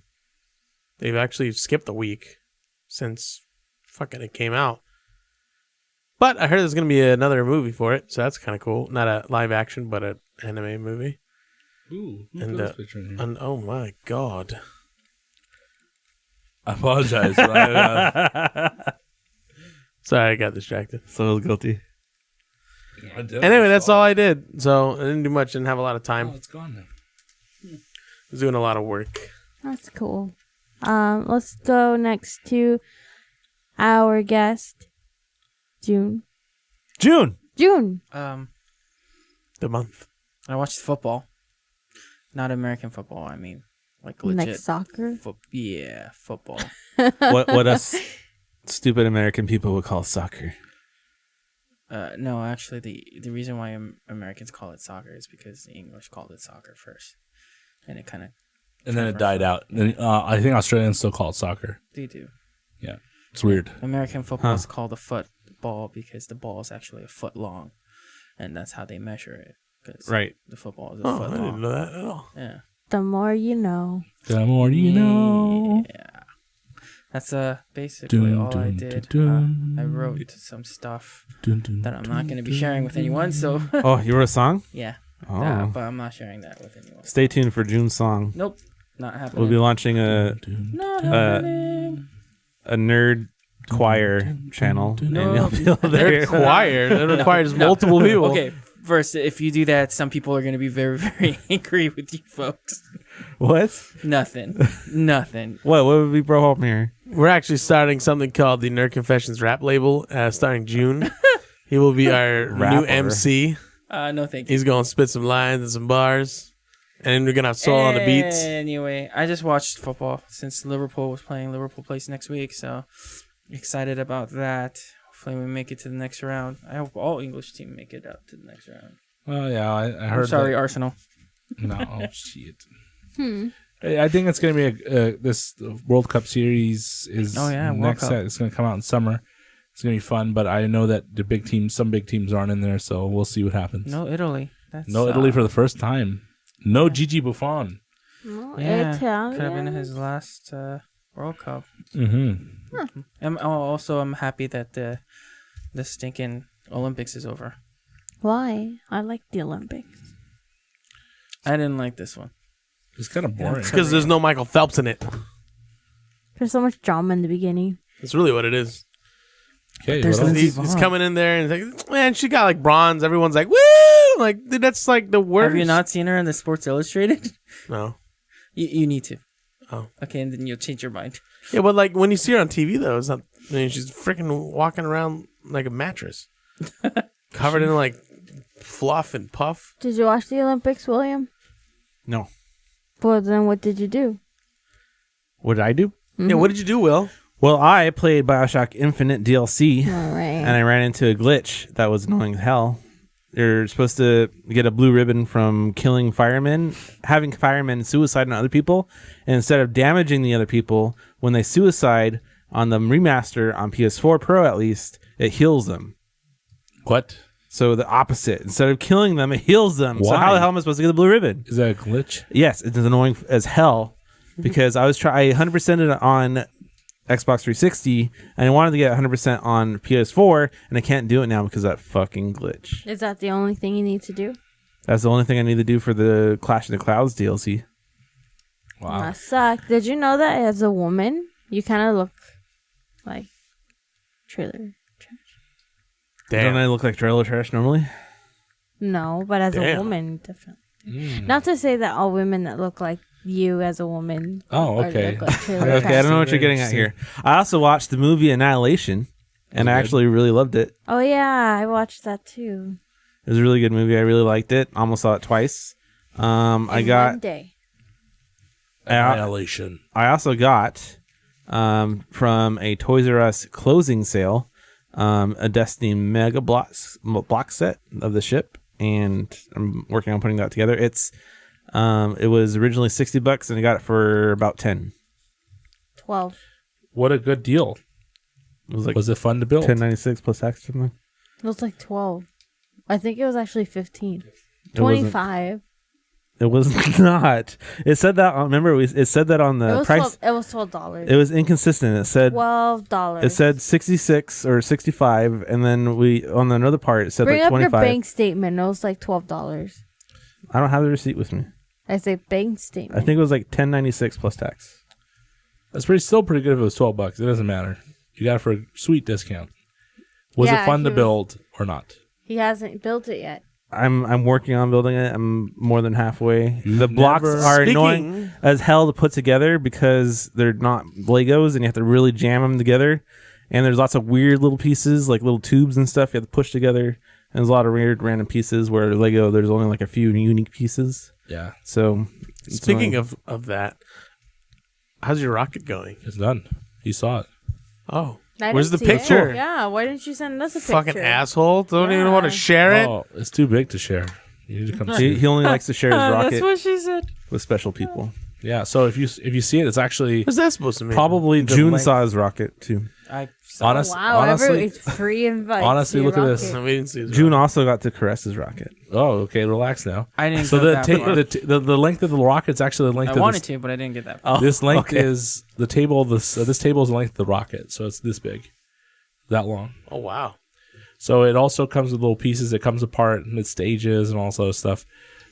Speaker 1: they've actually skipped a week since fucking it came out. But I heard there's going to be another movie for it, so that's kind of cool. Not a live action, but an anime movie.
Speaker 5: Ooh,
Speaker 1: and oh my god.
Speaker 5: I apologize.
Speaker 1: Sorry, I got distracted.
Speaker 2: So guilty.
Speaker 1: Anyway, that's all I did. So I didn't do much, didn't have a lot of time.
Speaker 5: Oh, it's gone now.
Speaker 1: I was doing a lot of work.
Speaker 3: That's cool. Let's go next to our guest, June.
Speaker 2: June.
Speaker 1: The month.
Speaker 6: I watched football. Not American football. I mean, like legit.
Speaker 3: Like soccer?
Speaker 6: Football.
Speaker 2: what us stupid American people would call soccer.
Speaker 6: No, actually, the reason why Americans call it soccer is because the English called it soccer first, and it kind of.
Speaker 5: And then it died out. I think Australians still call it soccer.
Speaker 6: They do.
Speaker 5: Yeah, it's weird.
Speaker 6: American football is called a football because the ball is actually a foot long, and that's how they measure it.
Speaker 2: Right.
Speaker 6: The football is a
Speaker 1: Oh,
Speaker 6: foot
Speaker 1: I
Speaker 6: long.
Speaker 1: didn't know that at all.
Speaker 6: Yeah.
Speaker 3: The more you know.
Speaker 5: The more you know.
Speaker 6: Yeah. That's basically all I did. I wrote some stuff that I'm not going to be sharing with anyone. So.
Speaker 2: Oh, you wrote a song?
Speaker 6: Yeah.
Speaker 2: Oh.
Speaker 6: But I'm not sharing that with anyone.
Speaker 2: Stay tuned for June's song.
Speaker 6: Nope. Not happening.
Speaker 2: We'll be launching
Speaker 6: Not happening.
Speaker 2: a nerd choir channel.
Speaker 6: No.
Speaker 2: And you'll be able to
Speaker 1: They're choir. That requires multiple people.
Speaker 6: Okay. First, if you do that, some people are going to be very, very angry with you folks.
Speaker 2: What?
Speaker 6: Nothing.
Speaker 2: What would we brought home here?
Speaker 1: We're actually starting something called the Nerd Confessions rap label, starting June. He will be our new MC.
Speaker 6: No, thank you.
Speaker 1: He's going to spit some lines and some bars. And we're gonna have Soul on the beats.
Speaker 6: Anyway, I just watched football since Liverpool was playing. Liverpool plays next week, so excited about that. Hopefully we make it to the next round. I hope all English team make it up to the next round.
Speaker 5: Well, yeah, I heard.
Speaker 6: I'm sorry,
Speaker 5: that.
Speaker 6: Arsenal.
Speaker 5: No, oh, shit. I think it's going to be this World Cup series is next set. It's going to come out in summer. It's going to be fun, but I know that some big teams aren't in there, so we'll see what happens.
Speaker 6: No Italy.
Speaker 5: No Italy for the first time. No Gigi Buffon.
Speaker 3: No,
Speaker 6: Yeah,
Speaker 3: Italian.
Speaker 6: could have been his last World Cup.
Speaker 5: Mm-hmm.
Speaker 6: I'm happy that the stinking Olympics is over.
Speaker 3: Why? I like the Olympics.
Speaker 6: I didn't like this one.
Speaker 5: It's kind of boring.
Speaker 1: It's because there's no Michael Phelps in it.
Speaker 3: There's so much drama in the beginning.
Speaker 1: That's really what it is.
Speaker 5: Okay,
Speaker 6: There's
Speaker 5: what else?
Speaker 1: He's coming in there and he's like, man, she got like bronze. Everyone's like, woo! Like, dude, that's like the worst.
Speaker 6: Have you not seen her in the Sports Illustrated?
Speaker 1: No.
Speaker 6: You need to.
Speaker 1: Oh.
Speaker 6: Okay, and then you'll change your mind.
Speaker 1: Yeah, but like when you see her on TV though, it's not. I mean, she's freaking walking around like a mattress, covered in like fluff and puff.
Speaker 3: Did you watch the Olympics, William?
Speaker 2: No.
Speaker 3: Well, then what did you do?
Speaker 2: What did I do?
Speaker 1: Yeah, what did you do, Will?
Speaker 2: Well, I played Bioshock Infinite DLC,
Speaker 3: All right.
Speaker 2: and I ran into a glitch that was annoying as hell. You're supposed to get a blue ribbon from killing firemen, having firemen suicide on other people, and instead of damaging the other people, when they suicide on the remaster on PS4 Pro at least, it heals them.
Speaker 5: What?
Speaker 2: So the opposite. Instead of killing them, it heals them. So
Speaker 5: Why?
Speaker 2: how the hell am I supposed to get the blue ribbon?
Speaker 5: Is that a glitch?
Speaker 2: Yes, it's annoying as hell because I 100%ed it on Xbox 360 and I wanted to get 100% on PS4 and I can't do it now because of that fucking glitch.
Speaker 3: Is that the only thing you need to do?
Speaker 2: That's the only thing I need to do for the Clash of the Clouds DLC.
Speaker 5: Wow.
Speaker 3: That sucks. Did you know that as a woman, you kind of look like trailer trash?
Speaker 2: Don't I look like trailer trash normally?
Speaker 3: No, but as a
Speaker 1: Damn.
Speaker 3: woman, definitely. Not to say that all women that look like you as a woman.
Speaker 5: Oh,
Speaker 3: are-
Speaker 5: okay.
Speaker 3: look like trailer
Speaker 2: Okay,
Speaker 3: trash.
Speaker 2: I don't know what you're getting at here. I also watched the movie Annihilation and I actually really loved it.
Speaker 3: Oh yeah, I watched that too.
Speaker 2: It was a really good movie. I really liked it. Almost saw it twice. I
Speaker 3: In
Speaker 2: got
Speaker 3: one day.
Speaker 5: Annihilation.
Speaker 2: I also got from a Toys R Us closing sale a Destiny Mega block set of the ship, and I'm working on putting that together. It was originally $60 and I got it for about 10.
Speaker 3: 12.
Speaker 5: What a good deal.
Speaker 2: It was like
Speaker 5: Was it fun to build?
Speaker 2: $10.96 plus tax or something.
Speaker 3: It was like 12. I think it was actually 15.
Speaker 2: It wasn't.
Speaker 3: 25.
Speaker 2: It was not. It said that. Remember, it said that on
Speaker 3: It
Speaker 2: the
Speaker 3: was
Speaker 2: price.
Speaker 3: $12. It was $12.
Speaker 2: It was inconsistent. It said
Speaker 3: $12.
Speaker 2: It said 66 or 65, and then on another part it said
Speaker 3: Bring
Speaker 2: like
Speaker 3: up your
Speaker 2: 25.
Speaker 3: bank statement. It was like $12.
Speaker 2: I don't have the receipt with me.
Speaker 3: I say bank statement.
Speaker 2: I think it was like $10.96 plus tax.
Speaker 5: That's still pretty good if it was $12. It doesn't matter. You got it for a sweet discount. Was
Speaker 3: Yeah,
Speaker 5: it fun
Speaker 3: he
Speaker 5: to
Speaker 3: was-
Speaker 5: build or not?
Speaker 3: He hasn't built it yet.
Speaker 2: I'm working on building it. I'm more than halfway. The blocks
Speaker 5: never-
Speaker 2: are
Speaker 1: Speaking-
Speaker 2: annoying as hell to put together because they're not Legos and you have to really jam them together. And there's lots of weird little pieces, like little tubes and stuff you have to push together. And there's a lot of weird random pieces where Lego, there's only like a few unique pieces.
Speaker 5: Yeah,
Speaker 2: So it's
Speaker 1: Speaking
Speaker 2: annoying.
Speaker 1: of that, how's your rocket going?
Speaker 5: it's done. You saw it.
Speaker 1: Oh,
Speaker 3: I
Speaker 1: where's the
Speaker 3: didn't see it.
Speaker 1: picture?
Speaker 3: Yeah, why didn't you send us a picture?
Speaker 1: Fucking asshole! Don't even want to
Speaker 3: Yeah.
Speaker 1: share it.
Speaker 5: Oh, it's too big to share. You need to come see
Speaker 2: He only likes to share his
Speaker 6: That's
Speaker 2: rocket
Speaker 6: what she said.
Speaker 2: with special people.
Speaker 5: Yeah, so if you see it, it's actually
Speaker 1: What's that supposed to mean?
Speaker 5: probably the
Speaker 2: June
Speaker 5: length-
Speaker 2: saw his rocket too.
Speaker 6: I saw
Speaker 5: Honest-
Speaker 3: Wow,
Speaker 5: honestly,
Speaker 3: it's free invite.
Speaker 5: honestly,
Speaker 3: to your
Speaker 5: look at this.
Speaker 3: rocket.
Speaker 1: No, we didn't see his
Speaker 2: June
Speaker 1: rocket.
Speaker 2: also got to caress his rocket.
Speaker 5: Oh, okay, relax now.
Speaker 6: I didn't
Speaker 5: So
Speaker 6: go
Speaker 5: the
Speaker 6: that far.
Speaker 5: the length of the rocket's actually the length
Speaker 6: I
Speaker 5: of
Speaker 6: wanted
Speaker 5: this,
Speaker 6: to, but I didn't get that far.
Speaker 2: Oh,
Speaker 5: this length
Speaker 2: okay.
Speaker 5: is the table. This table is the length of the rocket, so it's this big, that long.
Speaker 1: Oh wow!
Speaker 5: So it also comes with little pieces. It comes apart in its stages and all sort of stuff.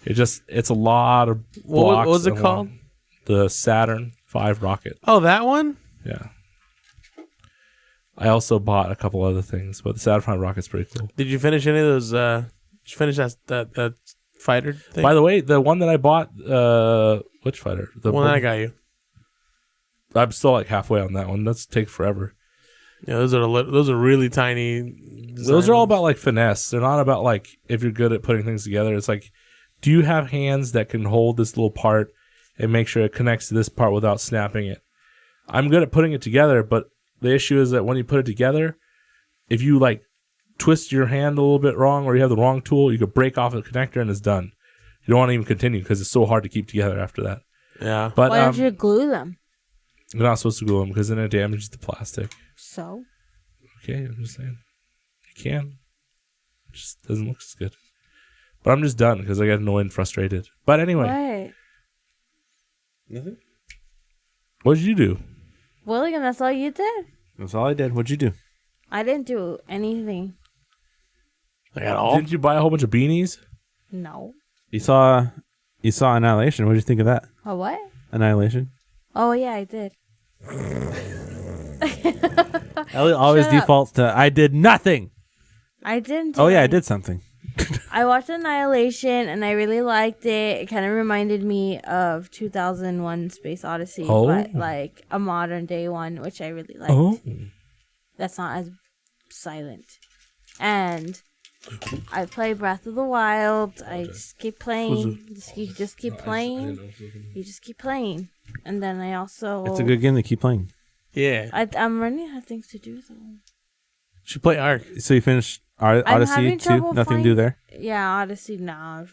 Speaker 5: It's a lot of blocks.
Speaker 1: What was it
Speaker 5: and
Speaker 1: called?
Speaker 5: long. The Saturn V rocket.
Speaker 1: Oh, that one.
Speaker 5: Yeah. I also bought a couple other things, but the Saturn V rocket's pretty cool.
Speaker 1: Did you finish any of those? Did you finish that fighter thing?
Speaker 5: By the way, the one that I bought, which fighter? The
Speaker 1: one that I got you.
Speaker 5: I'm still like halfway on that one. That's take forever.
Speaker 1: Yeah, those are really tiny.
Speaker 5: Those are all
Speaker 1: designs.
Speaker 5: about like finesse. They're not about like if you're good at putting things together. It's like do you have hands that can hold this little part and make sure it connects to this part without snapping it? I'm good at putting it together, but the issue is that when you put it together, if you like twist your hand a little bit wrong or you have the wrong tool, you could break off the connector and it's done. You don't want to even continue because it's so hard to keep together after that.
Speaker 1: Yeah.
Speaker 5: But
Speaker 3: Why don't you glue them?
Speaker 5: you're not supposed to glue them because then it damages the plastic.
Speaker 3: So?
Speaker 5: Okay, I'm just saying. You can. It just doesn't look as good. But I'm just done because I get annoyed and frustrated. But anyway.
Speaker 3: What?
Speaker 2: Nothing.
Speaker 5: What did you do?
Speaker 3: William, that's all you did?
Speaker 2: That's all I did. What'd you do?
Speaker 3: I didn't do anything.
Speaker 1: I got all.
Speaker 5: Didn't you buy a whole bunch of beanies?
Speaker 3: No.
Speaker 2: You saw Annihilation. What did you think of that?
Speaker 3: A what?
Speaker 2: Annihilation.
Speaker 3: Oh, yeah, I did.
Speaker 2: Ellie always
Speaker 3: Shut up.
Speaker 2: defaults to I did nothing.
Speaker 3: I didn't do
Speaker 2: Oh yeah, I
Speaker 3: anything.
Speaker 2: did something.
Speaker 3: I watched Annihilation and I really liked it. It kind of reminded me of 2001 Space Odyssey,
Speaker 5: Oh.
Speaker 3: but like a modern day one, which I really liked.
Speaker 5: Oh.
Speaker 3: That's not as silent. And I play Breath of the Wild. I just keep playing. You just keep playing. You just keep playing. And then I also...
Speaker 2: It's a good game to keep playing.
Speaker 1: Yeah.
Speaker 3: I'm running out of things to do, though.
Speaker 1: Should play Ark.
Speaker 2: So you finished Odyssey
Speaker 3: having
Speaker 2: 2?
Speaker 3: trouble
Speaker 2: Nothing to do there?
Speaker 3: Yeah, Odyssey, no.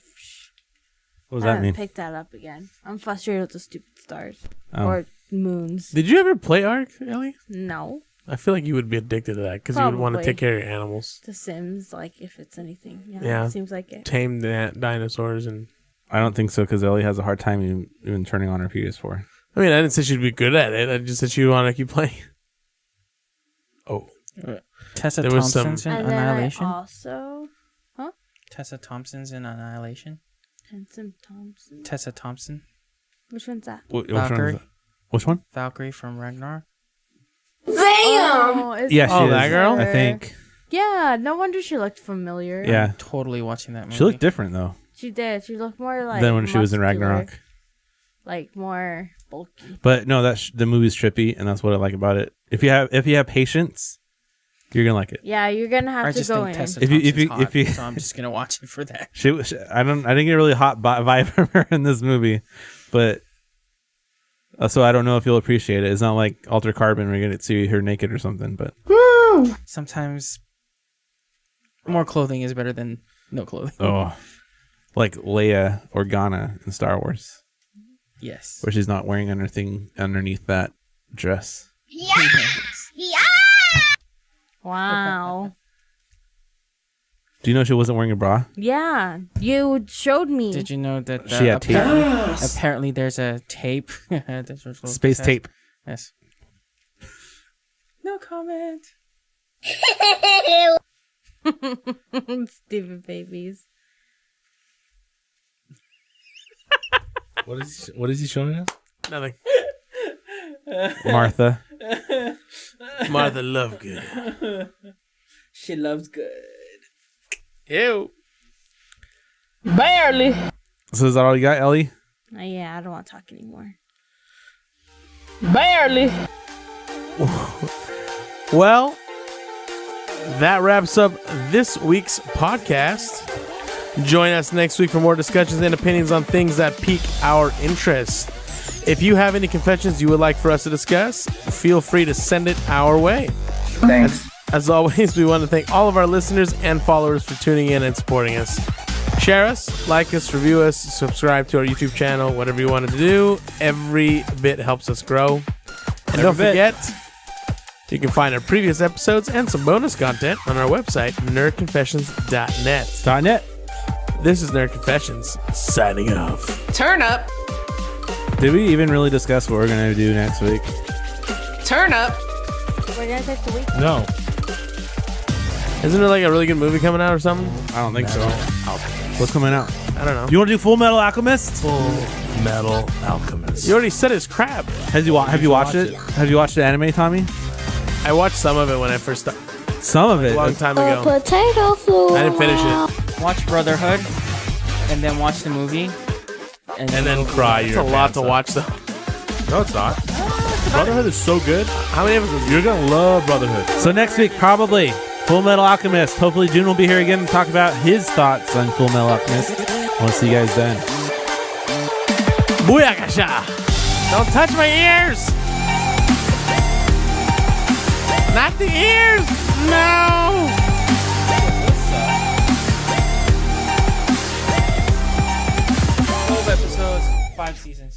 Speaker 2: What does
Speaker 3: I
Speaker 2: that
Speaker 3: haven't
Speaker 2: mean?
Speaker 3: picked that up again. I'm frustrated with the stupid stars.
Speaker 2: Oh.
Speaker 3: Or moons.
Speaker 1: Did you ever play Ark, Ellie?
Speaker 3: No.
Speaker 1: I feel like you would be addicted to that because you would want to
Speaker 3: Probably.
Speaker 1: take care of your animals,
Speaker 3: The Sims, like, if it's anything.
Speaker 1: Yeah.
Speaker 3: It seems like it.
Speaker 1: tame the dinosaurs, and
Speaker 2: I don't think so because Ellie has a hard time even turning on her PS4.
Speaker 1: I mean, I didn't say she'd be good at it. I just said she'd want to keep playing. Oh,
Speaker 6: Tessa
Speaker 1: There was some-
Speaker 6: Thompson's in
Speaker 3: And then I
Speaker 6: Annihilation.
Speaker 3: also...
Speaker 6: Tessa Thompson's in Annihilation.
Speaker 3: Tenzin Thompson.
Speaker 6: Tessa Thompson.
Speaker 3: Which one's that?
Speaker 2: Which one?
Speaker 6: Valkyrie.
Speaker 2: Which one?
Speaker 6: Valkyrie from Ragnar.
Speaker 3: Oh, is
Speaker 2: Yeah,
Speaker 3: it
Speaker 2: she
Speaker 1: Oh,
Speaker 2: is,
Speaker 1: that girl?
Speaker 2: I think.
Speaker 3: Yeah, no wonder she looked familiar.
Speaker 2: Yeah.
Speaker 6: Totally watching that movie.
Speaker 2: She looked different though
Speaker 3: She did. She looked more like...
Speaker 2: than when she was in
Speaker 3: muscular,
Speaker 2: Ragnarok.
Speaker 3: Like, more bulky.
Speaker 2: But no, the movie's trippy, and that's what I like about it. If you have patience, you're gonna like it.
Speaker 3: Yeah, you're gonna have
Speaker 6: I
Speaker 3: to
Speaker 6: just
Speaker 3: go
Speaker 6: think
Speaker 3: in.
Speaker 6: Tessa
Speaker 2: If you-
Speaker 6: Thompson's
Speaker 2: if you-
Speaker 6: hot, so I'm just gonna watch it for that.
Speaker 2: I didn't get a really hot vibe from her in this movie, but so I don't know if you'll appreciate it. It's not like Alter Carbon where you're gonna see her naked or something, but
Speaker 6: Sometimes more clothing is better than no clothing.
Speaker 2: like Leia Organa in Star Wars,
Speaker 6: Yes.
Speaker 2: where she's not wearing anything underneath that dress.
Speaker 3: Wow.
Speaker 2: Do you know she wasn't wearing a bra?
Speaker 3: Yeah, you showed me.
Speaker 6: Did you know that
Speaker 2: She had tape.
Speaker 6: apparently there's a tape? That's what
Speaker 2: Space
Speaker 6: it says.
Speaker 2: tape.
Speaker 6: Yes. No comment.
Speaker 3: Stupid babies.
Speaker 5: What is he showing us?
Speaker 1: nothing.
Speaker 2: Martha.
Speaker 1: Martha Lovegood.
Speaker 6: She loves good.
Speaker 1: Ew.
Speaker 2: So is that all you got, Ellie?
Speaker 3: Yeah, I don't want to talk anymore.
Speaker 1: Well, that wraps up this week's podcast. Join us next week for more discussions and opinions on things that pique our interest. If you have any confessions you would like for us to discuss, feel free to send it our way.
Speaker 8: Thanks.
Speaker 1: As always, we want to thank all of our listeners and followers for tuning in and supporting us. Share us, like us, review us, subscribe to our YouTube channel, whatever you want to do. Every bit helps us grow. And don't forget, you can find our previous episodes and some bonus content on our website, nerdconfessions.net.
Speaker 2: .net.
Speaker 1: This is Nerd Confessions, signing off.
Speaker 9: Turn up.
Speaker 2: Did we even really discuss what we're going to do next week?
Speaker 9: Turn up.
Speaker 3: We're gonna take the week.
Speaker 5: No.
Speaker 1: Isn't there like a really good movie coming out or something?
Speaker 2: I don't think so. What's coming out?
Speaker 1: I don't know.
Speaker 2: You want to do Full Metal Alchemist?
Speaker 5: Full Metal Alchemist.
Speaker 1: You already said it's crap.
Speaker 2: Have you watched it? Have you watched the anime, Tommy?
Speaker 1: I watched some of it when I first started.
Speaker 2: Some of it.
Speaker 1: A long time ago.
Speaker 10: Potato flu.
Speaker 1: I didn't finish it.
Speaker 6: Watch Brotherhood, and then watch the movie,
Speaker 5: And then cry.
Speaker 1: It's a lot to watch, though.
Speaker 5: No, it's not. Brotherhood is so good.
Speaker 1: How many episodes?
Speaker 5: You're gonna love Brotherhood.
Speaker 2: So next week, probably Full Metal Alchemist. Hopefully, June will be here again to talk about his thoughts on Full Metal Alchemist. We'll see you guys then.
Speaker 1: Booyakasha! Don't touch my ears! Not the ears! No!
Speaker 6: 12 episodes, 5 seasons.